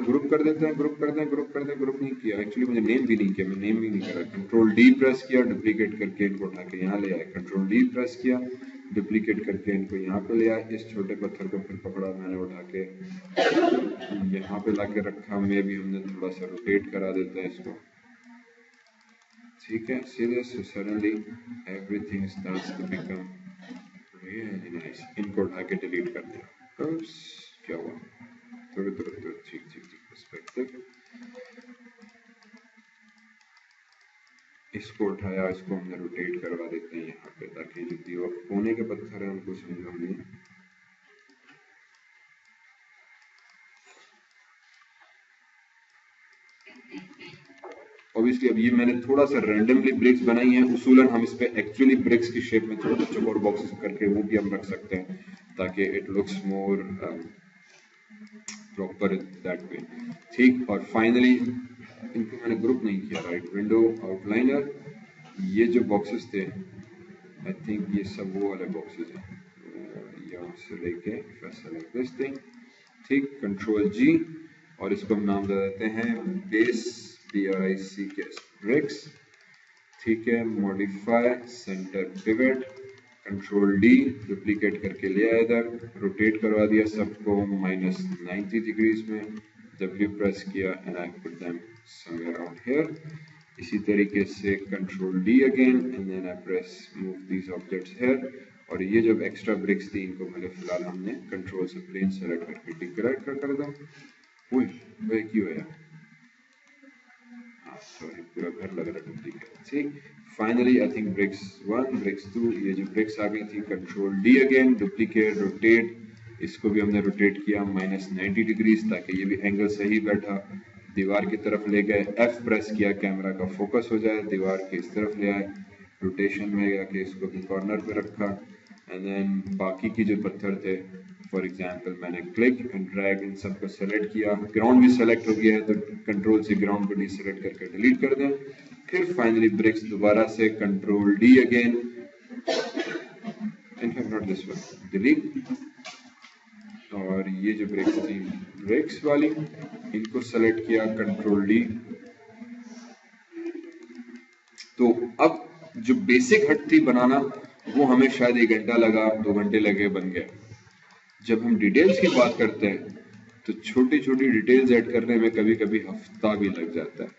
ग्रुप कर देते हैं, ग्रुप करते हैं, ग्रुप करते हैं, ग्रुप नहीं किया एक्चुअली, मुझे नेम भी नहीं किया, मैं नेम भी नहीं करा। कंट्रोल डी प्रेस किया, डुप्लीकेट करके इनको उठा के यहाँ ले आए, कंट्रोल डी प्रेस किया, डुप्लीकेट करके इनको यहाँ पे ले आए, इस छोटे पत्थर को फिर पकड़ा मैंने उठा के यहाँ पे ला के रखा, में भी हमने थोड़ा सा रोटेट करा देता है इसको, ठीक है। Serious suddenly everything starts to become really nice. इनको उठा के डिलीट कर दिया, क्या हुआ, थोड़े थोड़े ठीक ठीक ठीक पर्सपेक्टिव, इसको उठाया, इसको हमने रोटेट करवा देते हैं यहाँ पे, ताकि जो दीवार कोने के पत्थर है उनको समझो हमने ऑब्वियसली। अब ये मैंने थोड़ा सा रैंडमली ब्रिक्स बनाई हैं, उसूलन हम इस पे एक्चुअली ब्रिक्स की शेप में छोटे छोटे और बॉक्सेस करके वो भी हम रख सकते हैं, ताकि it looks more proper that way, ठीक। और फाइनली इनको मैंने ग्रुप नहीं किया, राइट, विंडो आउटलाइनर, ये जो बॉक्सेस थे आई थिंक ये सब वो वाले बॉक्सेस हैं, यहाँ से लेके सेलेक्ट दिस थिंग, ठीक। कंट्रोल जी, और इसको हम नाम दे देते हैं बेस BRICS ब्रिक्स, ठीक है। Modify centre pivot, control D, duplicate करके ले आया इधर, रोटेट करवा दिया सबको -90 डिग्रीज में, W प्रेस किया and I put them somewhere out here. इसी तरीके से control D again and then I press move these objects here, और ये जब एक्स्ट्रा ब्रिक्स थी इनको पहले फिलहाल हमने कंट्रोल से प्लेन सेलेक्ट करके डिग्रेड कर दो। वही क्यों है, सॉरी पूरा घर लग रहा है, ठीक। Finally I think bricks 1 bricks 2, ये जो ब्रिक्स आ गई थी, control D again, duplicate, rotate, इसको भी हमने रोटेट किया -90 डिग्रीज, ताकि ये भी एंगल सही बैठा, दीवार की तरफ ले गए, F प्रेस किया, कैमरा का फोकस हो जाए, दीवार के इस तरफ ले आए, रोटेशन में गया कि इसको भी कॉर्नर पे रखा, एंड देन बाकी की जो पत्थर थे फॉर एग्जांपल मैंने क्लिक एंड ड्रैग इन सबको सेलेक्ट किया, ग्राउंड भी सेलेक्ट हो गया है तो कंट्रोल से ग्राउंड को डीसेलेक्ट करके डिलीट कर दें। फिर फाइनली ब्रिक्स दोबारा से control D again in fact not this one, delete, और ये जो ब्रेक्स थी ब्रेक्स वाली, इनको सेलेक्ट किया, कंट्रोल डी। तो अब जो बेसिक हट थी बनाना, वो हमें शायद 1 घंटा लगा, 2 घंटे लगे, बन गया। जब हम डिटेल्स की बात करते हैं तो छोटी छोटी डिटेल्स ऐड करने में कभी कभी हफ्ता भी लग जाता है।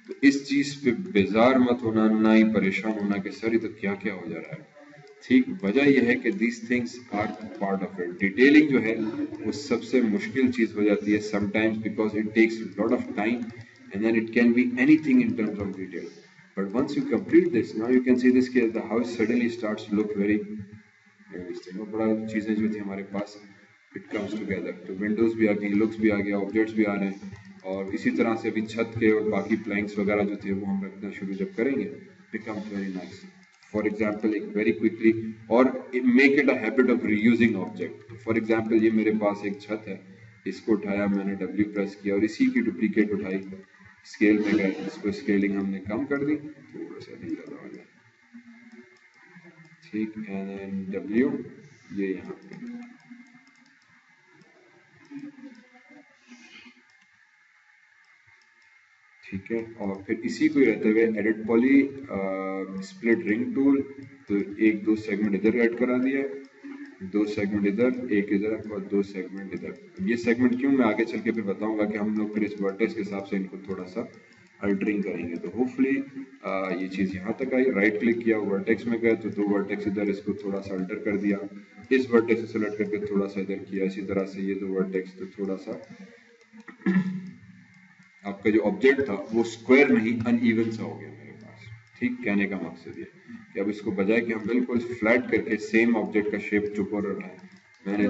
तो इस चीज पे बेजार मत होना, ना ही परेशान होना कि सर ये तो क्या क्या हो जा रहा है। ठीक, वजह यह है कि these things are part of it. Detailing जो है वो सबसे मुश्किल चीज हो जाती है sometimes, because it takes lot of time and then it can be anything in terms of detail. But once you complete this, now you can see this के the house suddenly starts to look very realistic. वो बड़ा चीजें जो थी हमारे पास, it comes together. तो windows भी आ गई, लुक्स भी आ गया, ऑब्जेक्ट्स भी आ रहे हैं, और इसी तरह से अभी छत के और बाकी प्लैंक्स वगैरह जो थे वो हम रखना शुरू जब करेंगे, becomes very nice. For example एक वेरी क्विकली, और make it a habit of reusing object. For example ये मेरे पास एक छत है, इसको उठाया मैंने, W प्रेस किया और इसी की डुप्लीकेट उठाई, स्केल में गए, इसको स्केलिंग हमने कम कर दी, थोड़ा सा नहीं लगा वाला, ठीक, एंड W ये यहाँ पे, ठीक है। और फिर इसी को रहते हुए edit poly, split ring tool, तो 1-2 सेगमेंट इधर ऐड करा दिया, 2 सेगमेंट इधर, 1 इधर और 2 सेगमेंट इधर। ये सेगमेंट क्यों, मैं आगे चल के फिर बताऊंगा कि हम लोग फिर इस वर्टेक्स के हिसाब से इनको थोड़ा सा अल्टरिंग करेंगे। तो होपफुली ये चीज यहाँ तक आई। राइट क्लिक किया, वर्टेक्स में गए तो 2 वर्टेक्स इधर, इसको थोड़ा सा अल्टर कर दिया, इस वर्टेक्स से सेलेक्ट करके थोड़ा सा इधर किया, इसी तरह से ये 2 वर्टेक्स, तो थोड़ा सा आपका जो ऑब्जेक्ट था वो स्क्वायर नहीं अनइवन सा हो गया मेरे पास। ठीक, कहने का मकसद ये कि अब इसको बजाय कि हम बिल्कुल फ्लैट करके सेम ऑब्जेक्ट का शेप जो कर रहा है, मैंने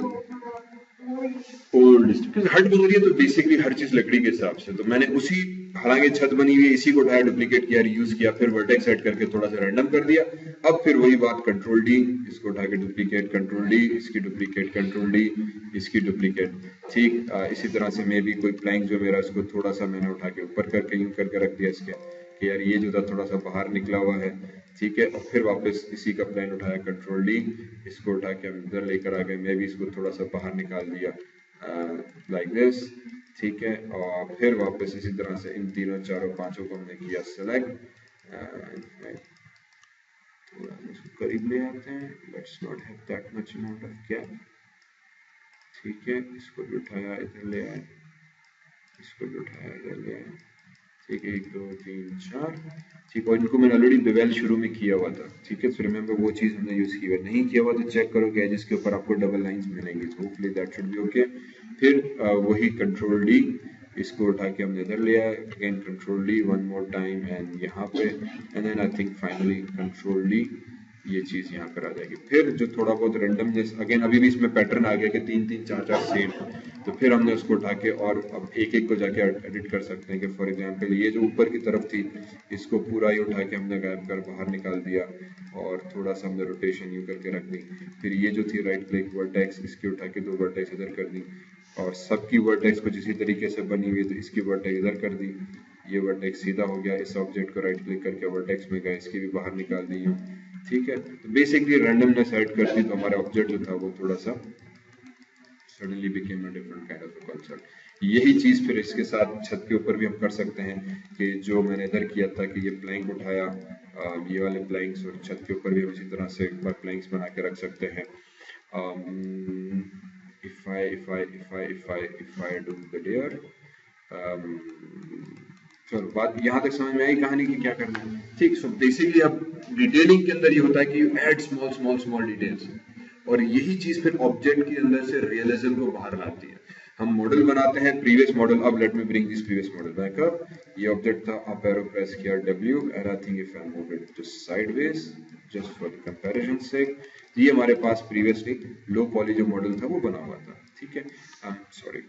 ओल्ड हट बन रही है, तो बेसिकली हर चीज लकड़ी के हिसाब से, तो मैंने उसी, हालांकि छत बनी हुई है, इसी को उठाया, डुप्लीकेट किया, रीयूज किया, फिर वर्टेक्स ऐड करके थोड़ा सा रैंडम कर दिया। अब फिर वही बात, कंट्रोल डी, इसको उठा के डुप्लीकेट, कंट्रोल डी, इसकी डुप्लीकेट, कंट्रोल डी, इसकी डुप्लीकेट। ठीक, इसी तरह से मैं भी कोई प्लैंक जो मेरा, इसको थोड़ा सा मैंने उठा के ऊपर करके यूं करके रख दिया इसके, कि यार ये जो था थोड़ा सा बाहर निकला हुआ है, ठीक है। और फिर वापस इसी का प्लान उठाया, कंट्रोल डी, इसको उठा के हम इधर लेकर आ गए, मैं भी इसको थोड़ा सा बाहर निकाल दिया, लाइक दिस, ठीक है। और फिर वापस इसी तरह से इन तीनों, चारों, पांचों को हमने किया सेलेक्ट, थोड़ा इसको करीब ले आते हैं, let's not have that much amount of gap, ठीक है। इसको भी उठाया, इधर ले आए, इसको भी उठाया, इधर ले आए, ठीक है। 1 2 3 4, ठीक। और इनको मैंने ऑलरेडी बेवेल शुरू में किया हुआ था, ठीक है। सो रिमेंबर वो चीज हमने यूज की है, नहीं किया हुआ तो चेक करो कि जिसके ऊपर आपको डबल लाइंस मिलेंगी, तो hopefully that should be okay. फिर वही कंट्रोल डी, इसको उठा के हमने इधर ले आए, again control D, one more time, and यहाँ पे, and then I think finally control D, ये चीज यहाँ पर आ जाएगी। फिर जो थोड़ा बहुत रेंडमनेस, अगेन अभी भी इसमें पैटर्न आ गया कि 3 3 4 4 सेम, तो फिर हमने उसको उठा के और अब एक एक को जाके एडिट कर सकते हैं। कि फॉर एग्जांपल ये जो ऊपर की तरफ थी, इसको पूरा ही उठा के हमने गायब कर बाहर निकाल दिया, और थोड़ा सा हमने रोटेशन यूं करके रख दी। फिर ये जो थी राइट क्लिक वर्टेक्स, इसकी उठा के 2 वर्टेक्स इधर कर दी, और सबकी वर्टेक्स को जिसी तरीके से बनी हुई तो इसकी वर्टेक्स इधर कर दी, ये वर्टेक्स सीधा हो गया। इस ऑब्जेक्ट को राइट क्लिक करके वर्टेक्स में गए, इसकी भी बाहर निकाल दी, ठीक है। तो बेसिकली रैंडमनेस ऐड करती तो हमारा ऑब्जेक्ट जो था वो थोड़ा सा suddenly became a different kind of concept. यही चीज फिर इसके साथ छत के ऊपर भी हम कर सकते हैं, कि जो मैंने इधर किया था कि ये प्लैंक उठाया, ये वाले प्लैंक्स, और छत के ऊपर भी हम इसी तरह से एक बार प्लैंक्स बना के रख सकते हैं। if I do the dare, चलो बात यहाँ तक समझ में आई कहानी की क्या करना है, ठीक। सो बेसिकली अब डिटेलिंग के अंदर ये होता है कि you add small small small details, और यही चीज फिर ऑब्जेक्ट के अंदर से रियलिज्म को बाहर लाती है। हम मॉडल बनाते हैं, प्रीवियस मॉडल, अब let me bring this previous model back up. ये ऑब्जेक्ट था, अप एरो प्रेस किया, W, and I think if I move it just sideways just for comparison sake, ये हमारे पास प्रीवियसली लो पॉली जो model था वो बना हुआ था, ठीक है। सॉरी,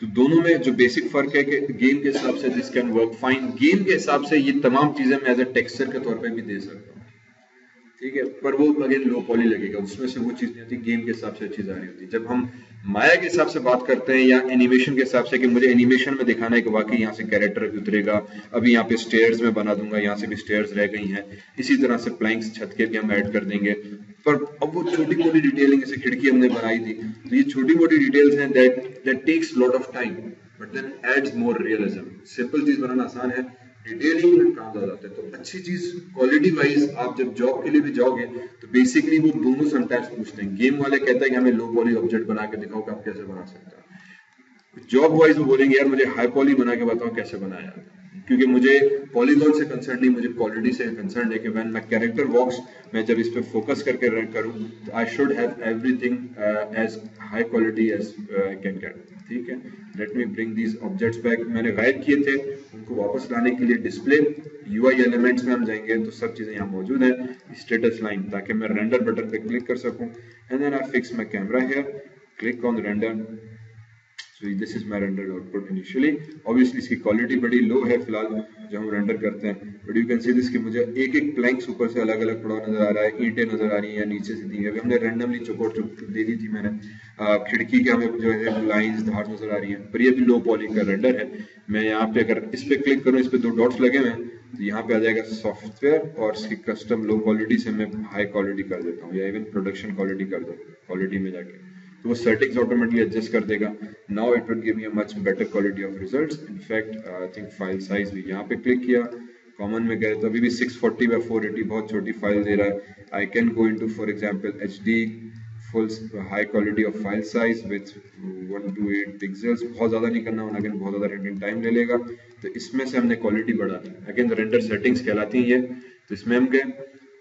तो दोनों में जो बेसिक फर्क है कि गेम के हिसाब से this can work fine, game के हिसाब से ये तमाम चीजें मैं एज ए टेक्सचर के तौर पे भी दे सकता हूँ, ठीक है, पर वो अगेन लो पॉली लगेगा, उसमें से वो चीज नहीं होती, गेम के हिसाब से अच्छी आ रही होती। जब हम माया के हिसाब से बात करते हैं या एनिमेशन के हिसाब से कि मुझे एनिमेशन में दिखाना है कि वाकई यहाँ से कैरेक्टर उतरेगा, अभी यहाँ पे स्टेयर्स में बना दूंगा, यहाँ से भी स्टेयर्स रह गई हैं, इसी तरह से प्लैंक्स छत के भी हम ऐड कर देंगे। पर अब वो छोटी मोटी डिटेलिंग, जैसे खिड़की हमने बनाई थी, तो ये छोटी मोटी डिटेल्स हैं that takes lot of time but then adds more realism. Simple चीज बनाना आसान है, डिटेलिंग में काम ज्यादा आता है। तो अच्छी चीज क्वालिटी वाइज आप जब जॉब के लिए भी जाओगे तो बेसिकली वो दोनों समटाइम्स पूछते हैं। गेम वाले कहते हैं कि हमें लो पॉली ऑब्जेक्ट बना के दिखाओ कि आप कैसे बना सकते हो, जॉब वाइज वो बोलेंगे यार मुझे हाई पॉली बना के बताओ कैसे बनाया जाता है, क्योंकि मुझे पॉलीगॉन से कंसर्न नहीं, मुझे क्वालिटी से कंसर्न है कि व्हेन माय कैरेक्टर वॉक्स, मैं जब इस पे फोकस करके रन करूं तो I should have everything as high quality as I can get. ठीक है, let me bring these objects back. मैंने गायब किए थे, उनको वापस लाने के लिए डिस्प्ले यूआई एलिमेंट्स में हम जाएंगे तो सब चीजें यहाँ मौजूद है, स्टेटस लाइन, ताकि मैं रेंडर बटन पे क्लिक कर सकूं and then I fix my camera here, click on render. So this is my rendered output initially. Obviously इसकी क्वालिटी बड़ी लो है फिलहाल जो हम रेंडर करते हैं, but you can see this कि मुझे एक एक प्लैंक्स ऊपर से अलग अलग पड़ा नजर आ रहा है, ईंटें नजर आ रही हैं, नीचे से दी है, अभी हमने रैंडमली चौकोट दे दी थी मैंने, खिड़की के हमें जो है लाइंस धार नजर आ रही है, पर ये भी लो पॉली का रेंडर है। मैं यहाँ पे अगर इस पे क्लिक करूँ, इस पे दो डॉट्स लगे हुए हैं, तो यहाँ पे आ जाएगा सॉफ्टवेयर और इसकी कस्टम लो क्वालिटी से मैं हाई क्वालिटी कर देता हूँ या इवन प्रोडक्शन क्वालिटी कर दूँ, क्वालिटी में जाके तो वो सेटिंग्स ऑटोमेटिकली एडजस्ट कर देगा। Now it will give me a much better quality of results. In fact I think file size भी यहाँ पे क्लिक किया, कॉमन में गए तो अभी भी 640 बाय 480 बहुत छोटी फाइल दे रहा है। I can go into for example HD full high quality of file size with 128 pixels, बहुत ज्यादा नहीं करना, अगेन बहुत ज्यादा रेंडरिंग टाइम ले लेगा, तो इसमें से हमने क्वालिटी बढ़ा दी। अगेन रेंडर सेटिंग्स कहलाती हैं ये, तो इसमें हम गए,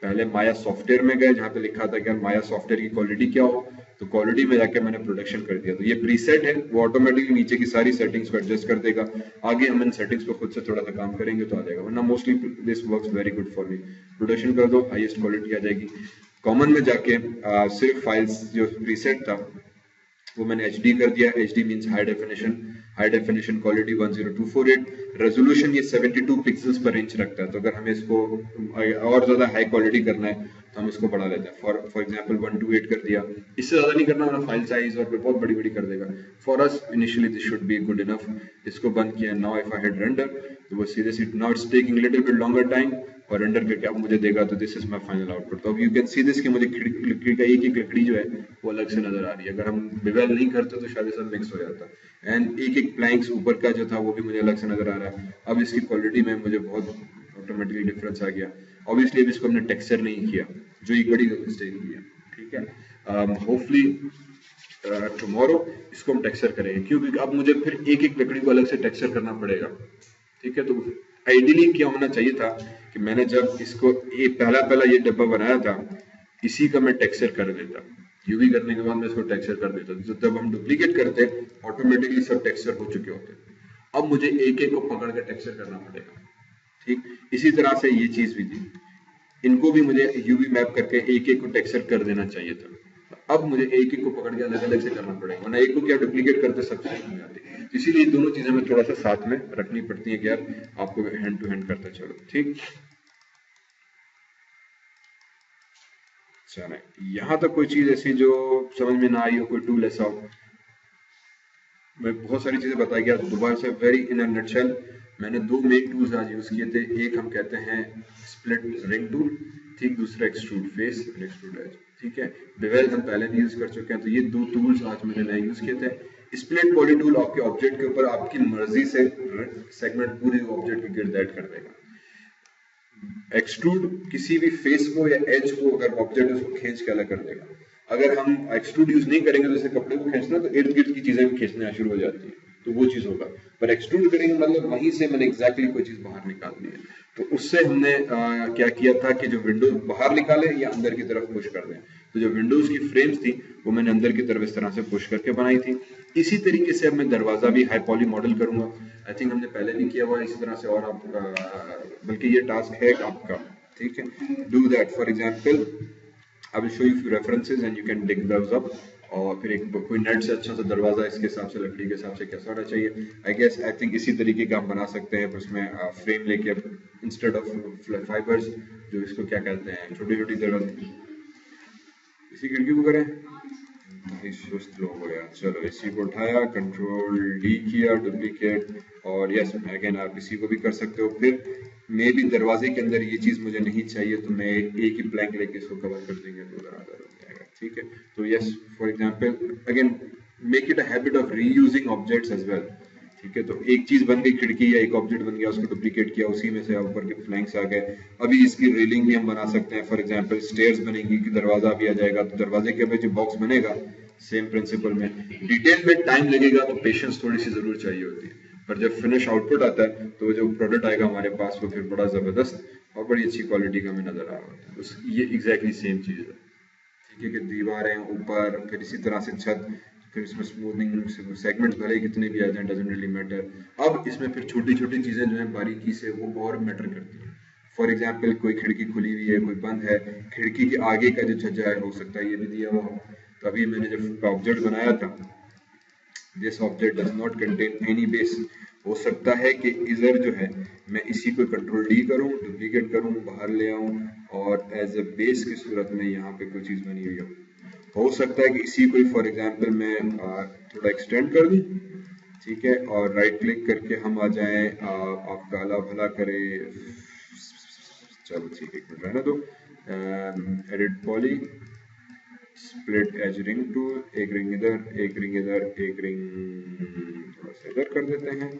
पहले माया सॉफ्टवेयर में गए जहाँ पे लिखा था कि माया सॉफ्टवेयर की क्वालिटी क्या हो, तो क्वालिटी में जाके मैंने प्रोडक्शन कर दिया। तो ये प्रीसेट है, वो ऑटोमेटिकली नीचे की सारी सेटिंग्स को एडजस्ट कर देगा। आगे हम इन सेटिंग्स को खुद से थोड़ा सा काम करेंगे तो आ जाएगा, वरना mostly this works very good for me. Production कर दो, हाईएस्ट क्वालिटी आ जाएगी। कॉमन में जाके सिर्फ फाइल्स जो प्रीसेट था वो मैंने HD कर दिया। HD means high definition quality 10248, resolution ये 72 पिक्सेल्स पर इंच रखता है, तो अगर हमें इसको और ज्यादा हाई क्वालिटी करना है तो हम इसको बढ़ा लेते हैं। फॉर एग्जांपल 128 कर दिया, इससे ज्यादा नहीं करना, वरना फाइल साइज और बहुत बड़ी बड़ी कर देगा। For us initially this should be good enough. इसको बंद किया, now if I hit render तो वो सीधे सीधे, now it's taking little bit longer time, और रेंडर करके अब मुझे देगा, तो this is my final output. तो अब यू कैन सी दिस कि मुझे खिड़की का एक एक लकड़ी जो है वो अलग से नजर आ रही है। अगर हम बिवेल नहीं करते तो शायद सब मिक्स हो जाता। एंड एक एक प्लैंक्स ऊपर का जो था वो भी मुझे अलग से नजर आ रहा है। अब इसकी क्वालिटी में मुझे बहुत ऑटोमेटिकली डिफरेंस आ गया। ऑब्वियसली अब इसको हमने टेक्सचर नहीं किया, जो एक बड़ी मिस्टेक की है। ठीक है, होपफुली टुमारो इसको हम टेक्सचर करेंगे, क्योंकि अब मुझे फिर एक एक लकड़ी को अलग से टेक्सचर करना पड़ेगा। ठीक है, तो आइडियली क्या होना चाहिए था कि मैंने जब इसको पहला ये डब्बा बनाया था, इसी का मैं टेक्सचर कर देता, यूवी करने के बाद मैं इसको टेक्सचर कर देता, तो जब हम डुप्लीकेट करते ऑटोमेटिकली सब टेक्सचर हो चुके होते। अब मुझे एक एक को पकड़ के टेक्सचर करना पड़ेगा। ठीक, इसी तरह से ये चीज भी थी, इनको भी मुझे यूवी मैप करके एक एक को टेक्सचर कर देना चाहिए था। अब मुझे एक एक को पकड़ के अलग अलग से करना पड़ेगा, वरना एक को क्या डुप्लीकेट करते सब चीज नहीं आती। इसीलिए दोनों चीजें हमें थोड़ा सा साथ में रखनी पड़ती है कि यार आपको हैंड टू हैंड करते चलो। ठीक, चलो यहां तक कोई चीज ऐसी जो समझ में ना आई हो, कोई टूल ऐसा हो। मैं बहुत सारी चीजें बताई गया, दोबारा से वेरी इन अ नटशेल मैंने दो मेन टूल्स आज यूज किए थे। एक हम कहते हैं स्प्लिट रिंग टूल, ठीक, दूसरा extrude face and extrude edge. ठीक है, बेवेल हम पहले भी यूज कर चुके हैं, तो ये दो टूल्स आज मैंने नए यूज किए थे। स्प्लिट पॉली टूल आपके ऑब्जेक्ट के ऊपर आपकी मर्जी से सेगमेंट पूरे ऑब्जेक्ट के गिर्द ऐड कर देगा। एक्सट्रूड किसी भी फेस को या एज को अगर ऑब्जेक्ट उसको खींच के अलग कर देगा। अगर हम एक्सट्रूड यूज नहीं करेंगे, जैसे कपड़े को खींचना, तो इर्द गिर्द की चीजें भी खींचना शुरू हो जाती है, तो वो चीज होगा। पर एक्सट्रूड करेंगे मतलब वहीं से मैंने एग्जैक्टली कोई चीज बाहर निकाल दी है। तो उससे हमने क्या किया था कि जो विंडो बाहर निकाले या अंदर की तरफ पुश कर दें। तो जो विंडोज की फ्रेम्स थी वो मैंने अंदर की तरफ इस तरह से पुश करके बनाई थी। इसी तरीके से अब मैं दरवाजा भी हाई पॉली मॉडल करूंगा। आई थिंक हमने पहले भी किया हुआ इसी तरह से, और आप बल्कि ये टास्क है आपका। ठीक है, do that. For example I will show you few references and you can dig those up, और फिर एक कोई नेट से अच्छा सा दरवाजा इसके हिसाब से, लकड़ी के हिसाब से कैसा होना चाहिए। आई थिंक इसी तरीके का हम बना सकते हैं, पर उसमें फ्रेम लेके इंस्टेड ऑफ फाइबर्स, जो इसको क्या कहते हैं, छोटी छोटी दरवाजे, इसी खिड़की को करें। भाई सुस्त लोग हो यार। चलो इसी को उठाया, कंट्रोल डी किया, डुप्लीकेट, और यस अगेन आप इसी को भी कर सकते हो। फिर मे भी दरवाजे के अंदर ये चीज मुझे नहीं चाहिए, तो मैं एक ही प्लैंक लेके इसको कवर कर देंगे तो बराबर हो जाएगा। ठीक है, तो yes for example again make it a habit of reusing objects as well. ठीक है, तो एक चीज बन गई खिड़की या एक ऑब्जेक्ट बन गया, उसको डुप्लीकेट किया, उसी में से ऊपर के फ्लैंक्स आ गए। अभी इसकी रेलिंग भी हम बना सकते हैं। फॉर एग्जांपल स्टेयर्स बनेगी कि दरवाजा भी आ जाएगा, तो दरवाजे के अंदर जो बॉक्स बनेगा सेम प्रिंसिपल में। डिटेल में टाइम लगेगा, तो पेशेंस थोड़ी सी जरूर चाहिए होती है, पर जब फिनिश आउटपुट आता है तो जो प्रोडक्ट आएगा हमारे पास वो फिर बड़ा जबरदस्त और बड़ी अच्छी क्वालिटी का हमें नजर आ रहा होता है। तो ये एग्जैक्टली सेम चीज है। ठीक है, कि दीवारें ऊपर, फिर इसी तरह से छत, फिर इसमें स्मूथनिंग सेगमेंट्स भले ही कितने भी आ जाए, डजंट रियली मैटर। अब इसमें फिर छोटी छोटी चीजें जो है बारीकी से वो और मैटर करती हैं। फॉर एग्जाम्पल कोई खिड़की खुली हुई है, कोई बंद है, खिड़की के आगे का जो छज्जा है हो सकता है ये भी दिया हुआ हो। तो अभी मैंने जब ऑब्जेक्ट बनाया था, this object does not contain any base, हो सकता है कि इधर जो है मैं इसी को कंट्रोल डी करूं, डुप्लीकेट करूं, बाहर ले आऊं, और एज ए बेस की सूरत में यहाँ पे कोई चीज बनी हुई हो सकता है कि इसी को फॉर एग्जांपल मैं थोड़ा एक्सटेंड कर दूं। ठीक है, और राइट क्लिक करके हम आ जाएं, आपका अला भला करे, चलो ठीक है एक मिनट रहने दो, edit poly, split edge ring tool, एक रिंग इधर, एक रिंग इधर, एक रिंग थोड़ा सा इधर कर देते हैं।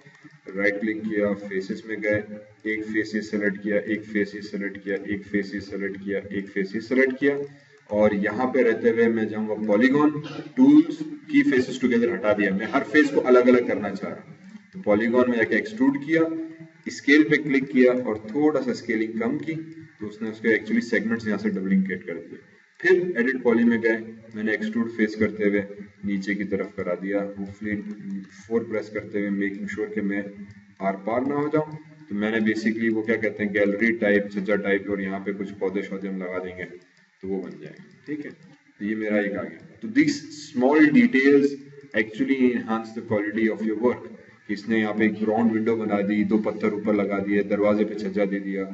राइट क्लिक किया, फेसेस में गए, एक फेस सेलेक्ट किया, एक फेस सेलेक्ट किया, एक फेस सेलेक्ट किया, एक फेस सेलेक्ट किया, और यहाँ पे रहते हुए मैं जाऊंगा पॉलीगॉन टूल्स की, फेसेस टुगेदर हटा दिया, मैं हर फेस को अलग अलग करना चाह रहा हूँ। तो पॉलीगॉन में जाके एक्सट्रूड किया, स्केल पे क्लिक किया और थोड़ा सा स्केलिंग कम की, तो उसने उसके एक्चुअली सेगमेंट्स यहाँ से डुप्लीकेट कर दिए। फिर एडिट पॉली में गए, मैंने एक्सट्रूड फेस करते हुए नीचे की तरफ करा दिया, होपफुली 4 प्रेस करते हुए, मेकिंग श्योर कि मैं आर पार ना हो जाऊं। तो मैंने बेसिकली वो क्या कहते हैं, गैलरी टाइप, छज्जा टाइप, और यहाँ पे कुछ पौधे शौधे हम लगा देंगे तो वो बन जाएगा। ठीक है, तो ये मेरा एक आ गया। तो this small details actually enhance the quality of your work. इसने यहाँ पे एक राउंड विंडो बना दी, 2 पत्थर ऊपर लगा दिए, दरवाजे पे छज्जा दे दिया।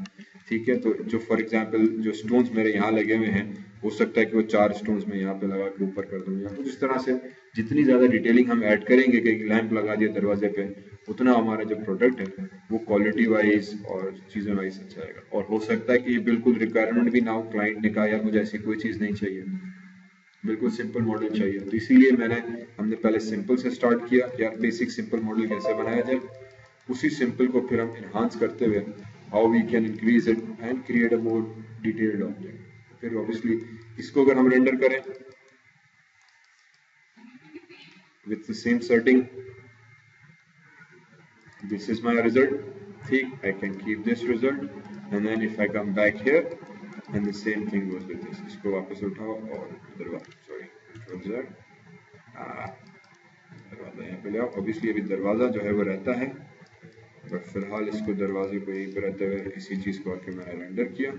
ठीक है, तो जो फॉर एग्जांपल जो स्टोन्स मेरे यहाँ लगे हुए हैं, हो सकता है कि वो 4 स्टोन्स में यहाँ पे लगा के ऊपर कर दूं, या कुछ इस तरह से। जितनी ज्यादा डिटेलिंग हम ऐड करेंगे कि लैंप लगा दिया दरवाजे पे, उतना हमारा जो प्रोडक्ट है वो क्वालिटी वाइज और चीजें वाइज अच्छा आएगा। और हो सकता है कि बिल्कुल रिक्वायरमेंट भी ना हो, क्लाइंट ने कहा यार मुझे ऐसी कोई चीज नहीं चाहिए, बिल्कुल सिंपल मॉडल चाहिए, तो इसीलिए हमने पहले सिंपल से स्टार्ट किया, यार बेसिक सिंपल मॉडल कैसे बनाया जाए। उसी सिंपल को फिर हम इनहांस करते हुए how we can increase it and create a more detailed object. फिर ऑब्वियसली इसको अगर हम रेंडर करें with the same setting, this is my result. ठीक, I can keep this result and then if I come back here and the same thing goes with this. इसको वापस उठाओ और दरवाजा यहाँ पे ले आओ। ऑब्वियसली अभी दरवाजा जो है वो रहता है, बट फिलहाल इसको दरवाजे को यहीं पे रहते हुए इसी चीज को आके मैंने रेंडर किया।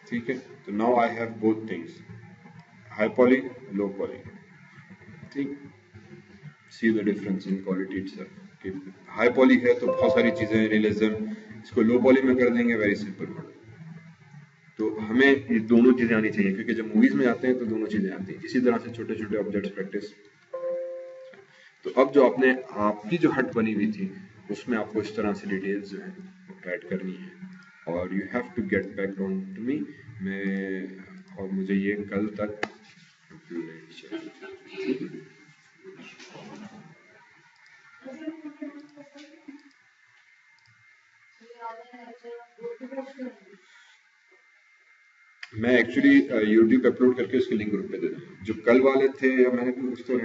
ठीक है, तो now I have both things, high poly, low poly. ठीक, see the difference in quality itself कि हाई पॉली है तो बहुत सारी चीजें रियलिज्म, इसको लो पॉली में कर देंगे, वेरी सिंपल मॉडल। तो हमें ये दोनों चीजें आनी चाहिए, क्योंकि जब मूवीज में आते हैं तो दोनों चीजें आती हैं। इसी तरह से छोटे छोटे ऑब्जेक्ट्स प्रैक्टिस। तो अब जो आपकी जो हट बनी हुई थी, उसमें आपको इस तरह से डिटेल्स जो है ऐड करनी है, और you have to get back down to me. और मुझे ये कल तक मैं एक्चुअली यूट्यूब अपलोड करके उसके लिंक ग्रुप पे दे दूँ। जो कल वाले थे या मैंने भी कुछ तो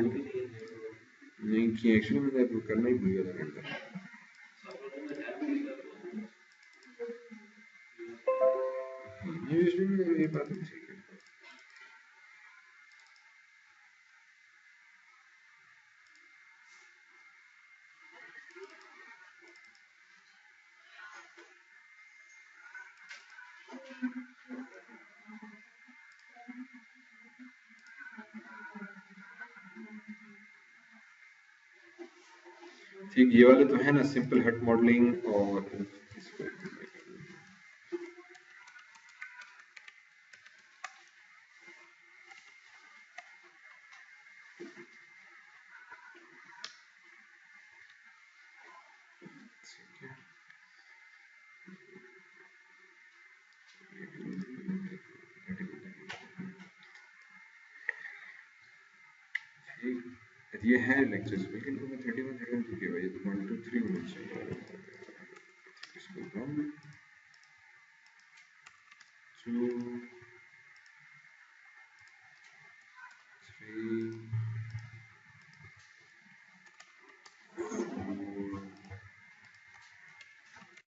नहीं किए, एक्चुअली मैंने अपलोड करना ही भूल गया था रेंडर। ये बात ठीक है। ठीक, ये वाले तो है ना सिंपल हट मॉडलिंग, और इसको ये है लेक्चर्स, लेकिन तो मैं 31 31 क्यों भाई, 1 2 3 होना चाहिए। इसको 1 2 3